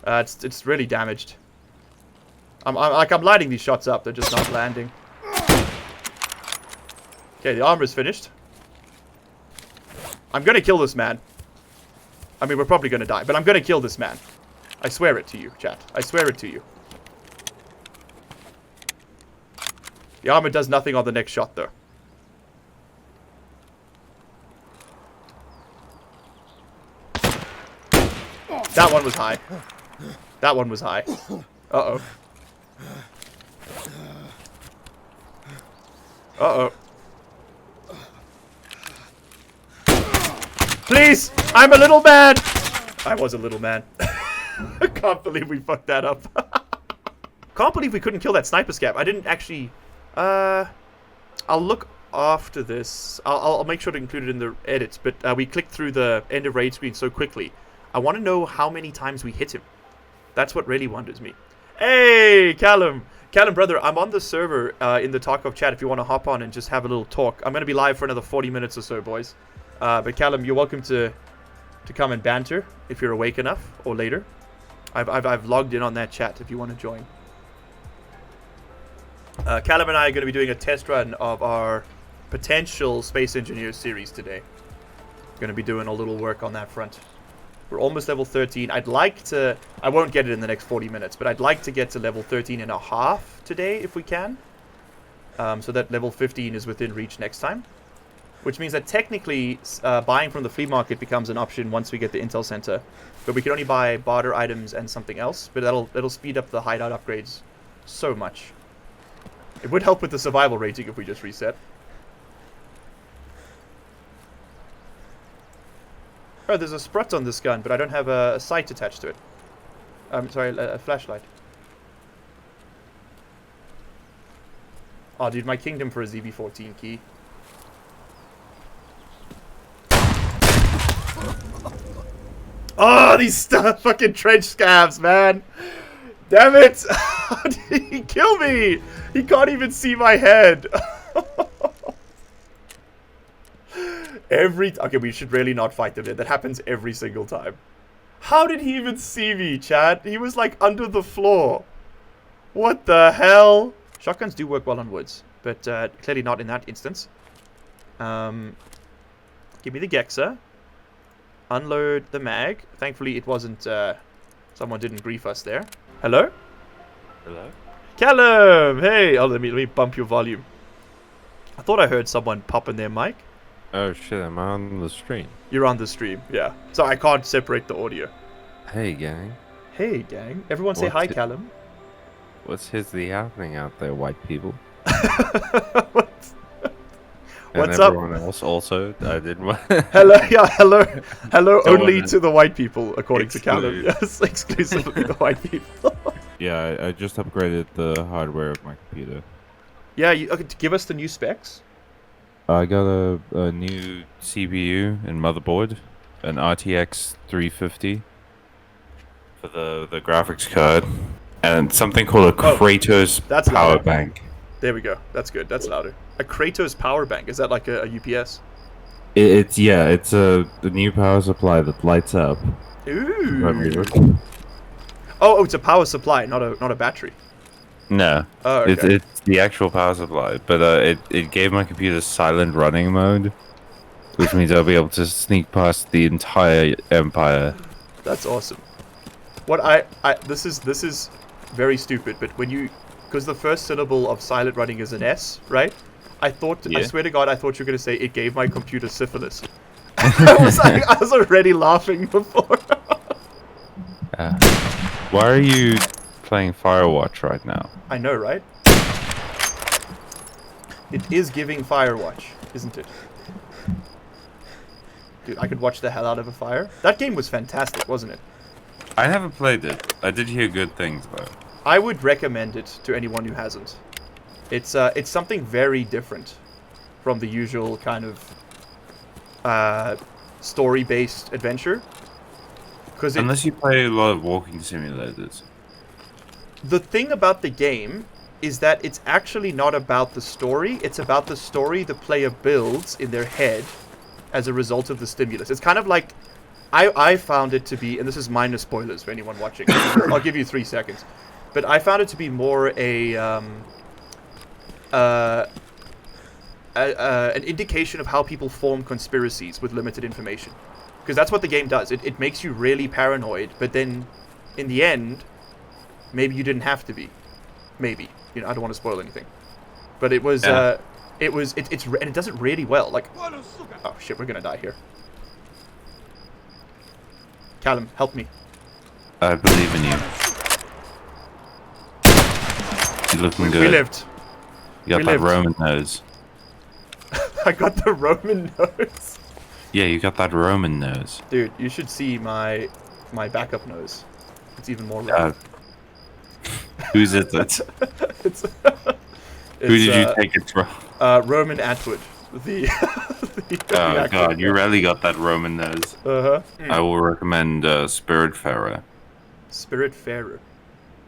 It's really damaged. I'm lighting these shots up. They're just not landing. Okay, the armor's finished. I'm gonna kill this man. I mean, we're probably gonna die, but I'm gonna kill this man. I swear it to you, chat. I swear it to you. The armor does nothing on the next shot, though. That one was high. That one was high. Uh-oh. Uh-oh. Please! I'm a little man! I was a little man. I can't believe we fucked that up. Can't believe we couldn't kill that sniper scab. I didn't actually... I'll look after this. I'll make sure to include it in the edits. But we clicked through the end of raid screen so quickly. I want to know how many times we hit him. That's what really wonders me. Hey, Callum! Callum, brother, I'm on the server in the Tarkov chat if you want to hop on and just have a little talk. I'm going to be live for another 40 minutes or so, boys. But Callum, you're welcome to come and banter if you're awake enough or later. I've logged in on that chat if you want to join. Callum and I are going to be doing a test run of our potential Space Engineers series today. Going to be doing a little work on that front. We're almost level 13. I'd like to... I won't get it in the next 40 minutes, but I'd like to get to level 13 and a half today if we can. So that level 15 is within reach next time. Which means that technically buying from the flea market becomes an option once we get the Intel Center. But we can only buy barter items and something else. But that'll speed up the hideout upgrades so much. It would help with the survival rating if we just reset. Oh, there's a sprut on this gun, but I don't have a sight attached to it. Sorry, a flashlight. Oh, dude, my kingdom for a ZB14 key. Oh, these fucking trench scabs, man. Damn it. How did he kill me? He can't even see my head. Okay, we should really not fight them there. That happens every single time. How did he even see me, Chad? He was like under the floor. What the hell? Shotguns do work well on woods, but clearly not in that instance. Give me the Gexa. Unload the mag. Thankfully, it wasn't... someone didn't grief us there. Hello? Hello? Callum! Hey! Oh, let me bump your volume. I thought I heard someone pop in their mic. Oh shit, am I on the stream? You're on the stream, yeah. So I can't separate the audio. Hey gang. Hey, gang. Everyone say hi, Callum. What's happening out there, white people? What's and up? everyone else also, I didn't... Hello, yeah, hello. Hello Don't only wanna to the white people, according to Callum. exclude. Yes, exclusively the white people. Yeah, I just upgraded the hardware of my computer. Yeah, okay, give us the new specs. I got a new CPU and motherboard, an RTX 350 for the graphics card, and something called a Kratos that's power louder. bank. There we go. That's good. That's louder. A Kratos power bank. Is that like a UPS? It's the new power supply that lights up. Ooh. Oh, it's a power supply, not a battery. No, Oh, okay. it's the actual power supply, but it gave my computer silent running mode, which means I'll be able to sneak past the entire empire. That's awesome. What this is very stupid, but when you, because the first syllable of silent running is an S, right? I swear to God, I thought you were gonna say it gave my computer syphilis. I was already laughing before. Why are you playing Firewatch right now? I know, right? It is giving Firewatch, isn't it? Dude, I could watch the hell out of a fire. That game was fantastic, wasn't it? I never played it. I did hear good things though. I would recommend it to anyone who hasn't. It's something very different from the usual kind of story-based adventure. Unless you play a lot of walking simulators. The thing about the game is that it's actually not about the story. It's about the story the player builds in their head as a result of the stimulus. It's kind of like... I found it to be... And this is minor spoilers for anyone watching. I'll give you 3 seconds. But I found it to be more an indication of how people form conspiracies with limited information. Because that's what the game does. It makes you really paranoid, but then, in the end, maybe you didn't have to be. Maybe. You know, I don't want to spoil anything. But it was, and it does it really well. Like, oh shit, we're gonna die here. Callum, help me. I believe in you. You're looking good. We lived. You got that Roman nose. I got the Roman nose. Yeah, you got that Roman nose. Dude, you should see my backup nose. It's even more Roman. Who's it? It's Who did you take it from? Roman Atwood. The oh god, you really got that Roman nose. Uh-huh. I will recommend Spiritfarer. Spiritfarer.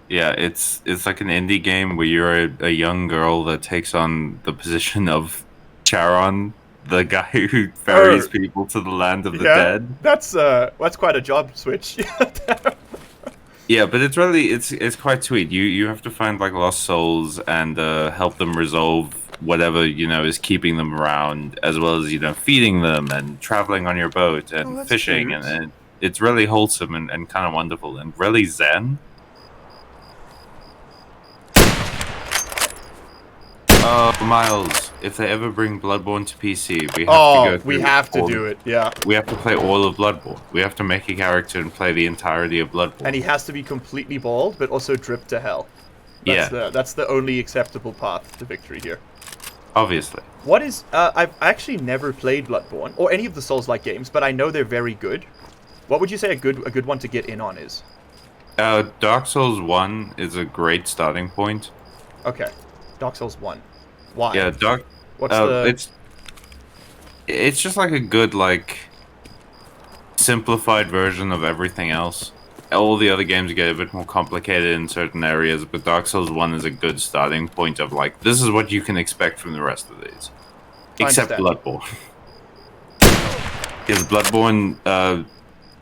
Yeah, it's like an indie game where you're a young girl that takes on the position of Charon, the guy who ferries people to the land of the dead. That's quite a job switch. Yeah, but it's quite sweet. You have to find like lost souls and help them resolve whatever is keeping them around, as well as feeding them and traveling on your boat and fishing, and it's really wholesome and kind of wonderful and really zen. Miles, if they ever bring Bloodborne to PC, we have to do it. Yeah, we have to play all of Bloodborne. We have to make a character and play the entirety of Bloodborne. And he has to be completely bald, but also drip to hell. That's the only acceptable path to victory here. Obviously. What is... I've actually never played Bloodborne, or any of the Souls-like games, but I know they're very good. What would you say a good one to get in on is? Dark Souls 1 is a great starting point. Okay. Dark Souls 1. Why? Yeah, it's just like a good, simplified version of everything else. All the other games get a bit more complicated in certain areas, but Dark Souls 1 is a good starting point of, this is what you can expect from the rest of these. Except Bloodborne. Because Bloodborne,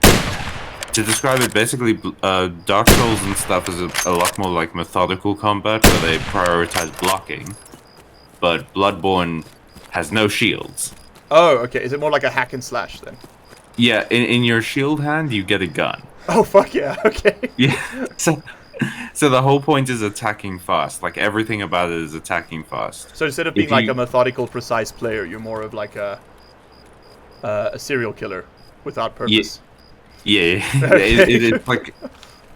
to describe it, basically, Dark Souls and stuff is a lot more like methodical combat, where they prioritize blocking. But Bloodborne has no shields. Oh, okay. Is it more like a hack and slash, then? Yeah, in your shield hand, you get a gun. Oh, fuck yeah, okay. Yeah, so the whole point is attacking fast. Everything about it is attacking fast. So instead of being like a methodical, precise player, you're more of like a serial killer without purpose. Yeah.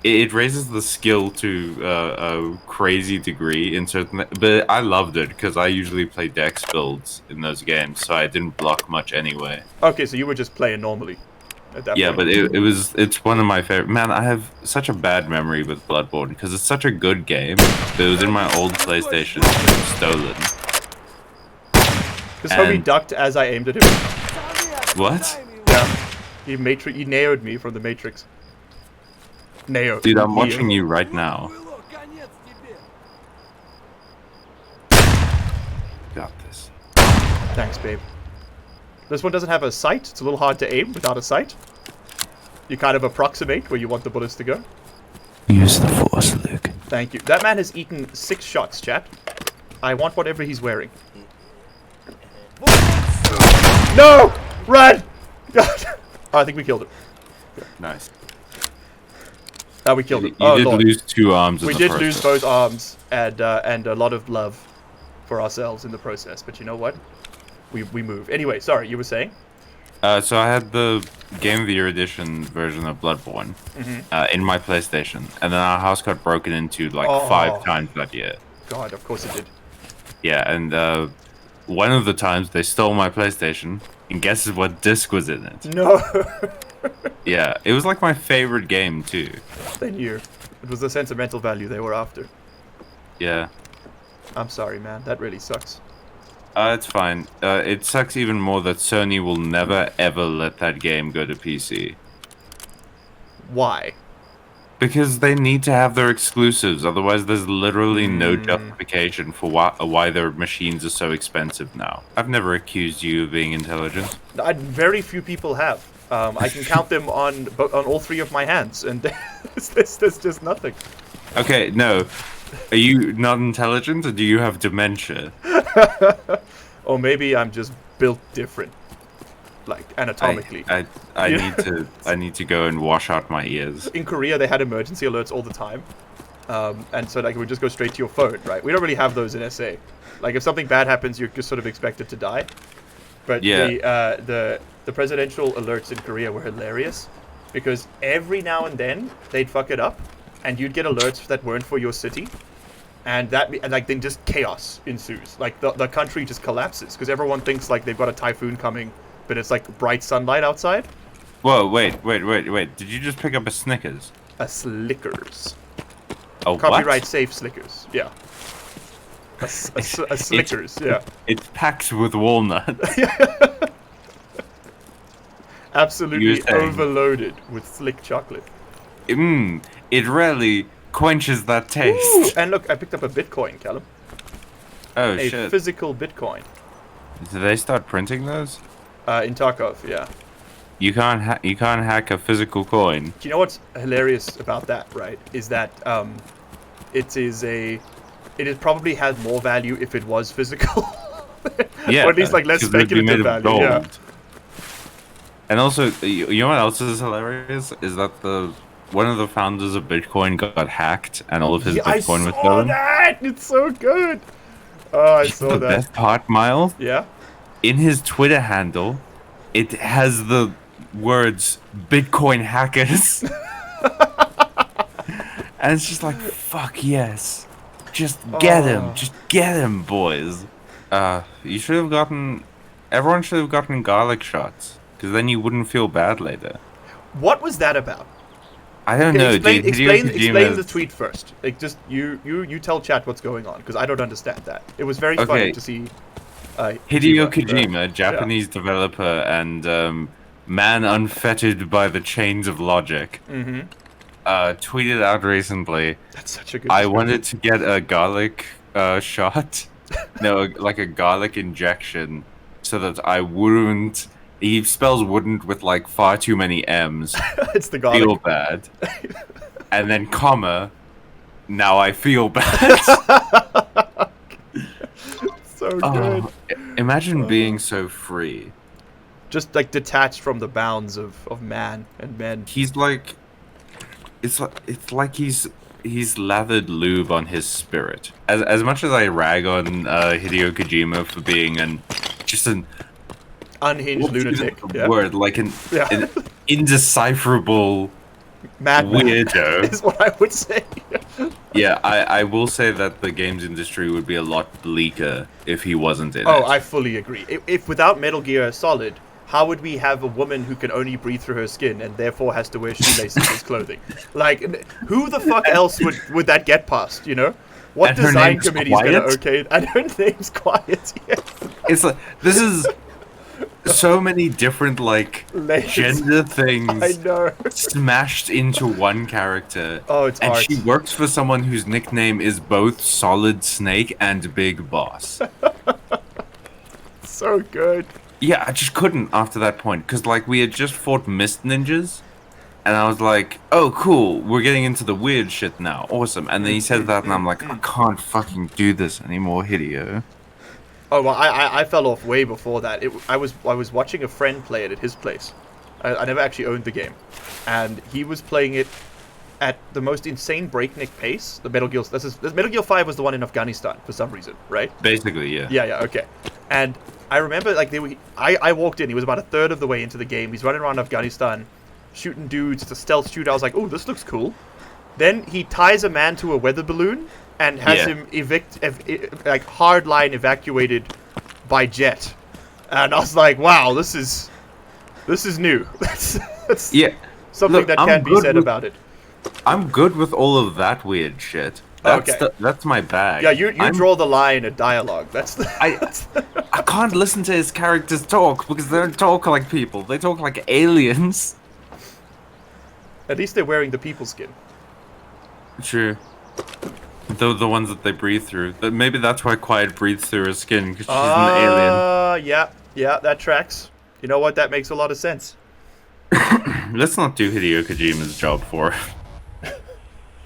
It raises the skill to a crazy degree in certain... But I loved it, because I usually play dex builds in those games, so I didn't block much anyway. Okay, so you were just playing normally at that point. But it's one of my favorite... Man, I have such a bad memory with Bloodborne, because it's such a good game. It was in my old PlayStation, it was stolen. Because Homie ducked as I aimed at him. What? Yeah. He nailed me from the Matrix. Dude, I'm watching you right now. Got this. Thanks, babe. This one doesn't have a sight. It's a little hard to aim without a sight. You kind of approximate where you want the bullets to go. Use the Force, Luke. Thank you. That man has eaten 6 shots, chat. I want whatever he's wearing. No! Run! God. Oh, I think we killed him. Nice. We killed him. You did lose 2 arms. We did lose both arms and a lot of love for ourselves in the process. But you know what? We move. Anyway, sorry, you were saying? So I had the Game of the Year edition version of Bloodborne in my PlayStation, and then our house got broken into 5 times that year. God, of course it did. Yeah, and one of the times they stole my PlayStation, and guess what disc was in it? No. Yeah, it was like my favorite game too. They knew. It was the sentimental value they were after. Yeah. I'm sorry, man. That really sucks. It's fine. It sucks even more that Sony will never ever let that game go to PC. Why? Because they need to have their exclusives, otherwise there's literally no justification for why their machines are so expensive now. I've never accused you of being intelligent. Very few people have. I can count them on all three of my hands, and there's just nothing. Okay, no. Are you not intelligent, or do you have dementia? Or maybe I'm just built different, like anatomically. I need to go and wash out my ears. In Korea, they had emergency alerts all the time, and so like it would just go straight to your phone, right? We don't really have those in SA. Like if something bad happens, you're just sort of expected to die. But Yeah. the presidential alerts in Korea were hilarious, because every now and then they'd fuck it up, and you'd get alerts that weren't for your city, and then just chaos ensues. Like the country just collapses because everyone thinks like they've got a typhoon coming, but it's like bright sunlight outside. Whoa, wait. Did you just pick up a Snickers? A Slickers. A Copyright what? safe Slickers. Yeah. A Slickers. Yeah. It's packed with walnut. Absolutely saying- overloaded with slick chocolate. It really quenches that Ooh, taste. and look, I picked up a Bitcoin, Callum. Oh A shit. physical Bitcoin. Did they start printing those? In Tarkov, yeah. You can't hack a physical coin. Do you know what's hilarious about that, right? Is that it probably has more value if it was physical. Yeah. Or at least like less 'cause it'd be made speculative of value. Yeah. gold. And also, you know what else is hilarious? Is that one of the founders of Bitcoin got hacked and all of his Bitcoin was I saw stolen. that! It's so good! Oh, I saw The that. best part, Miles, Yeah? in his Twitter handle, it has the words "Bitcoin hackers," and it's just like, "Fuck yes, just get him, just get him, boys." You should have gotten. Everyone should have gotten garlic shots, because then you wouldn't feel bad later. What was that about? I don't know, Explain, dude. Hideo explain Kojima- the tweet first. Like, just you tell chat what's going on, because I don't understand that. It was very funny Okay. to see. Hideo Kojima, Japanese developer and man unfettered by the chains of logic, tweeted out recently, That's such a good. I description. wanted to get a garlic shot, no, like a garlic injection, so that I wouldn't. He spells "wouldn't" with like far too many M's. It's the garlic. Feel bad, and then comma. Now I feel bad. So good. Oh, imagine being so free. Just like detached from the bounds of man and men. He's like, it's like he's lathered lube on his spirit. As much as I rag on Hideo Kojima for being just an Unhinged what's lunatic. the Yeah. word, like an indecipherable Madman weirdo. is what I would say. Yeah, I will say that the games industry would be a lot bleaker if he wasn't in it. Oh, I fully agree. If without Metal Gear Solid, how would we have a woman who can only breathe through her skin and therefore has to wear shoelaces as clothing? Like, who the fuck else would that get past, you know? What And her design name's committee's gonna Quiet? okay it? And her name's Quiet, yes. It's like, this is so many different, like, Layers. gender things I know. smashed into one character. Oh, it's And art. she works for someone whose nickname is both Solid Snake and Big Boss. So good. Yeah, I just couldn't after that point, because, like, we had just fought Mist Ninjas, and I was like, oh, cool, we're getting into the weird shit now, awesome. And then he said that, and I'm like, I can't fucking do this anymore, Hideo. Oh well, I fell off way before that. I was watching a friend play it at his place. I never actually owned the game, and he was playing it at the most insane breakneck pace. The Metal Gear. This Metal Gear 5 was the one in Afghanistan for some reason, right? Basically, yeah. Yeah, okay. And I remember like I walked in. He was about a third of the way into the game. He's running around Afghanistan, shooting dudes. It's a stealth shoot. I was like, oh, this looks cool. Then he ties a man to a weather balloon and has him hardline evacuated by jet. And I was like, wow, this is new. That's Yeah. something Look, that I'm can be good said with- about it. I'm good with all of that weird shit. That's Okay. that's my bag. Yeah, you I'm- draw the line at dialogue. That's the... I can't listen to his characters talk because they don't talk like people. They talk like aliens. At least they're wearing the people skin. True. The ones that they breathe through. Maybe that's why Quiet breathes through her skin, because she's an alien. Yeah, that tracks. You know what? That makes a lot of sense. Let's not do Hideo Kojima's job for her.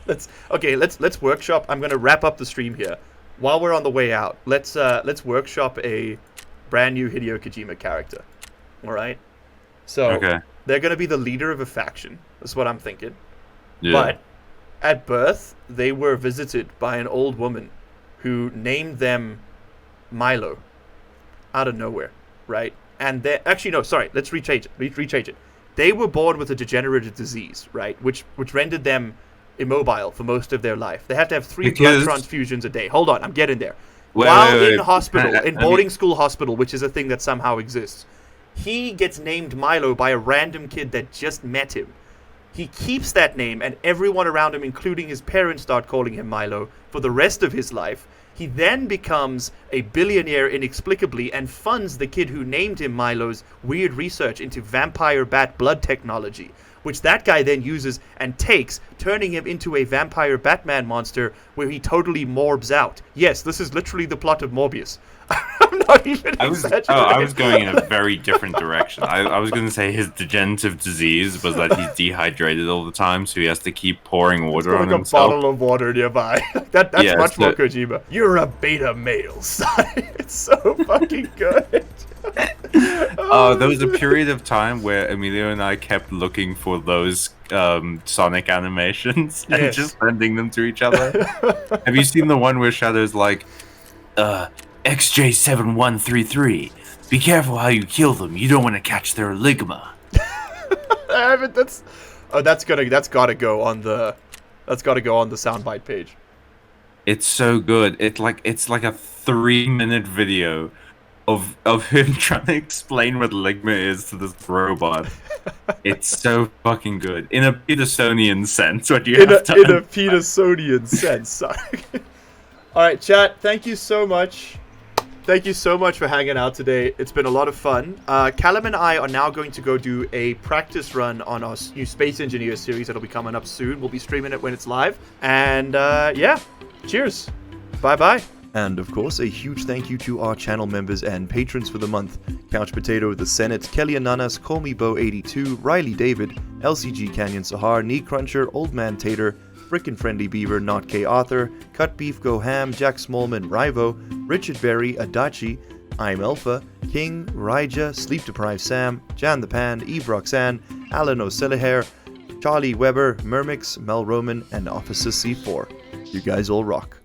Let's workshop. I'm gonna wrap up the stream here. While we're on the way out, let's workshop a brand new Hideo Kojima character. All right. So Okay. they're gonna be the leader of a faction. That's what I'm thinking. Yeah. But at birth, they were visited by an old woman who named them Milo out of nowhere, right? And they actually no, sorry, let's rechange it. They were born with a degenerative disease, right? Which rendered them immobile for most of their life. They have to have 3 Because- blood transfusions a day. Hold on, I'm getting there. Wait, While wait, in wait. hospital, I in mean- boarding school hospital, which is a thing that somehow exists, he gets named Milo by a random kid that just met him. He keeps that name, and everyone around him, including his parents, start calling him Milo for the rest of his life. He then becomes a billionaire inexplicably and funds the kid who named him Milo's weird research into vampire bat blood technology, which that guy then uses and takes, turning him into a vampire Batman monster where he totally morbs out. Yes, this is literally the plot of Morbius. I'm not even exaggerating. I was going in a very different direction. I was going to say his degenerative disease was that he's dehydrated all the time, so he has to keep pouring water on like a himself. bottle of water nearby. That's Yeah, much more so- Kojima. You're a beta male, son. It's so fucking good. There was a period of time where Emilio and I kept looking for those Sonic animations and Yes. just sending them to each other. Have you seen the one where Shadow's like, XJ7133, be careful how you kill them. You don't want to catch their ligma. I haven't. That's gotta go on the soundbite page. It's so good. It's like a 3-minute video of him trying to explain what ligma is to this robot. It's so fucking good in a Petersonian sense. What you In have to a Petersonian sense. Sorry. All right, chat. Thank you so much. Thank you so much for hanging out today. It's been a lot of fun. Callum and I are now going to go do a practice run on our new Space Engineer series that'll be coming up soon. We'll be streaming it when it's live. And yeah, cheers. Bye-bye. And of course, a huge thank you to our channel members and patrons for the month. Couch Potato, The Senate, Kelly Ananas, Call Me Bo 82, Riley David, LCG Canyon Sahar, Knee Cruncher, Old Man Tater, Frickin' Friendly Beaver, Not K Author, Cut Beef Go Ham, Jack Smallman, Rivo, Richard Berry, Adachi, I'm Alpha, King, Raija, Sleep Deprived Sam, Jan the Pan, Eve Roxanne, Alan O'Selihair, Charlie Weber, Mermix, Mel Roman, and Officer C4. You guys all rock.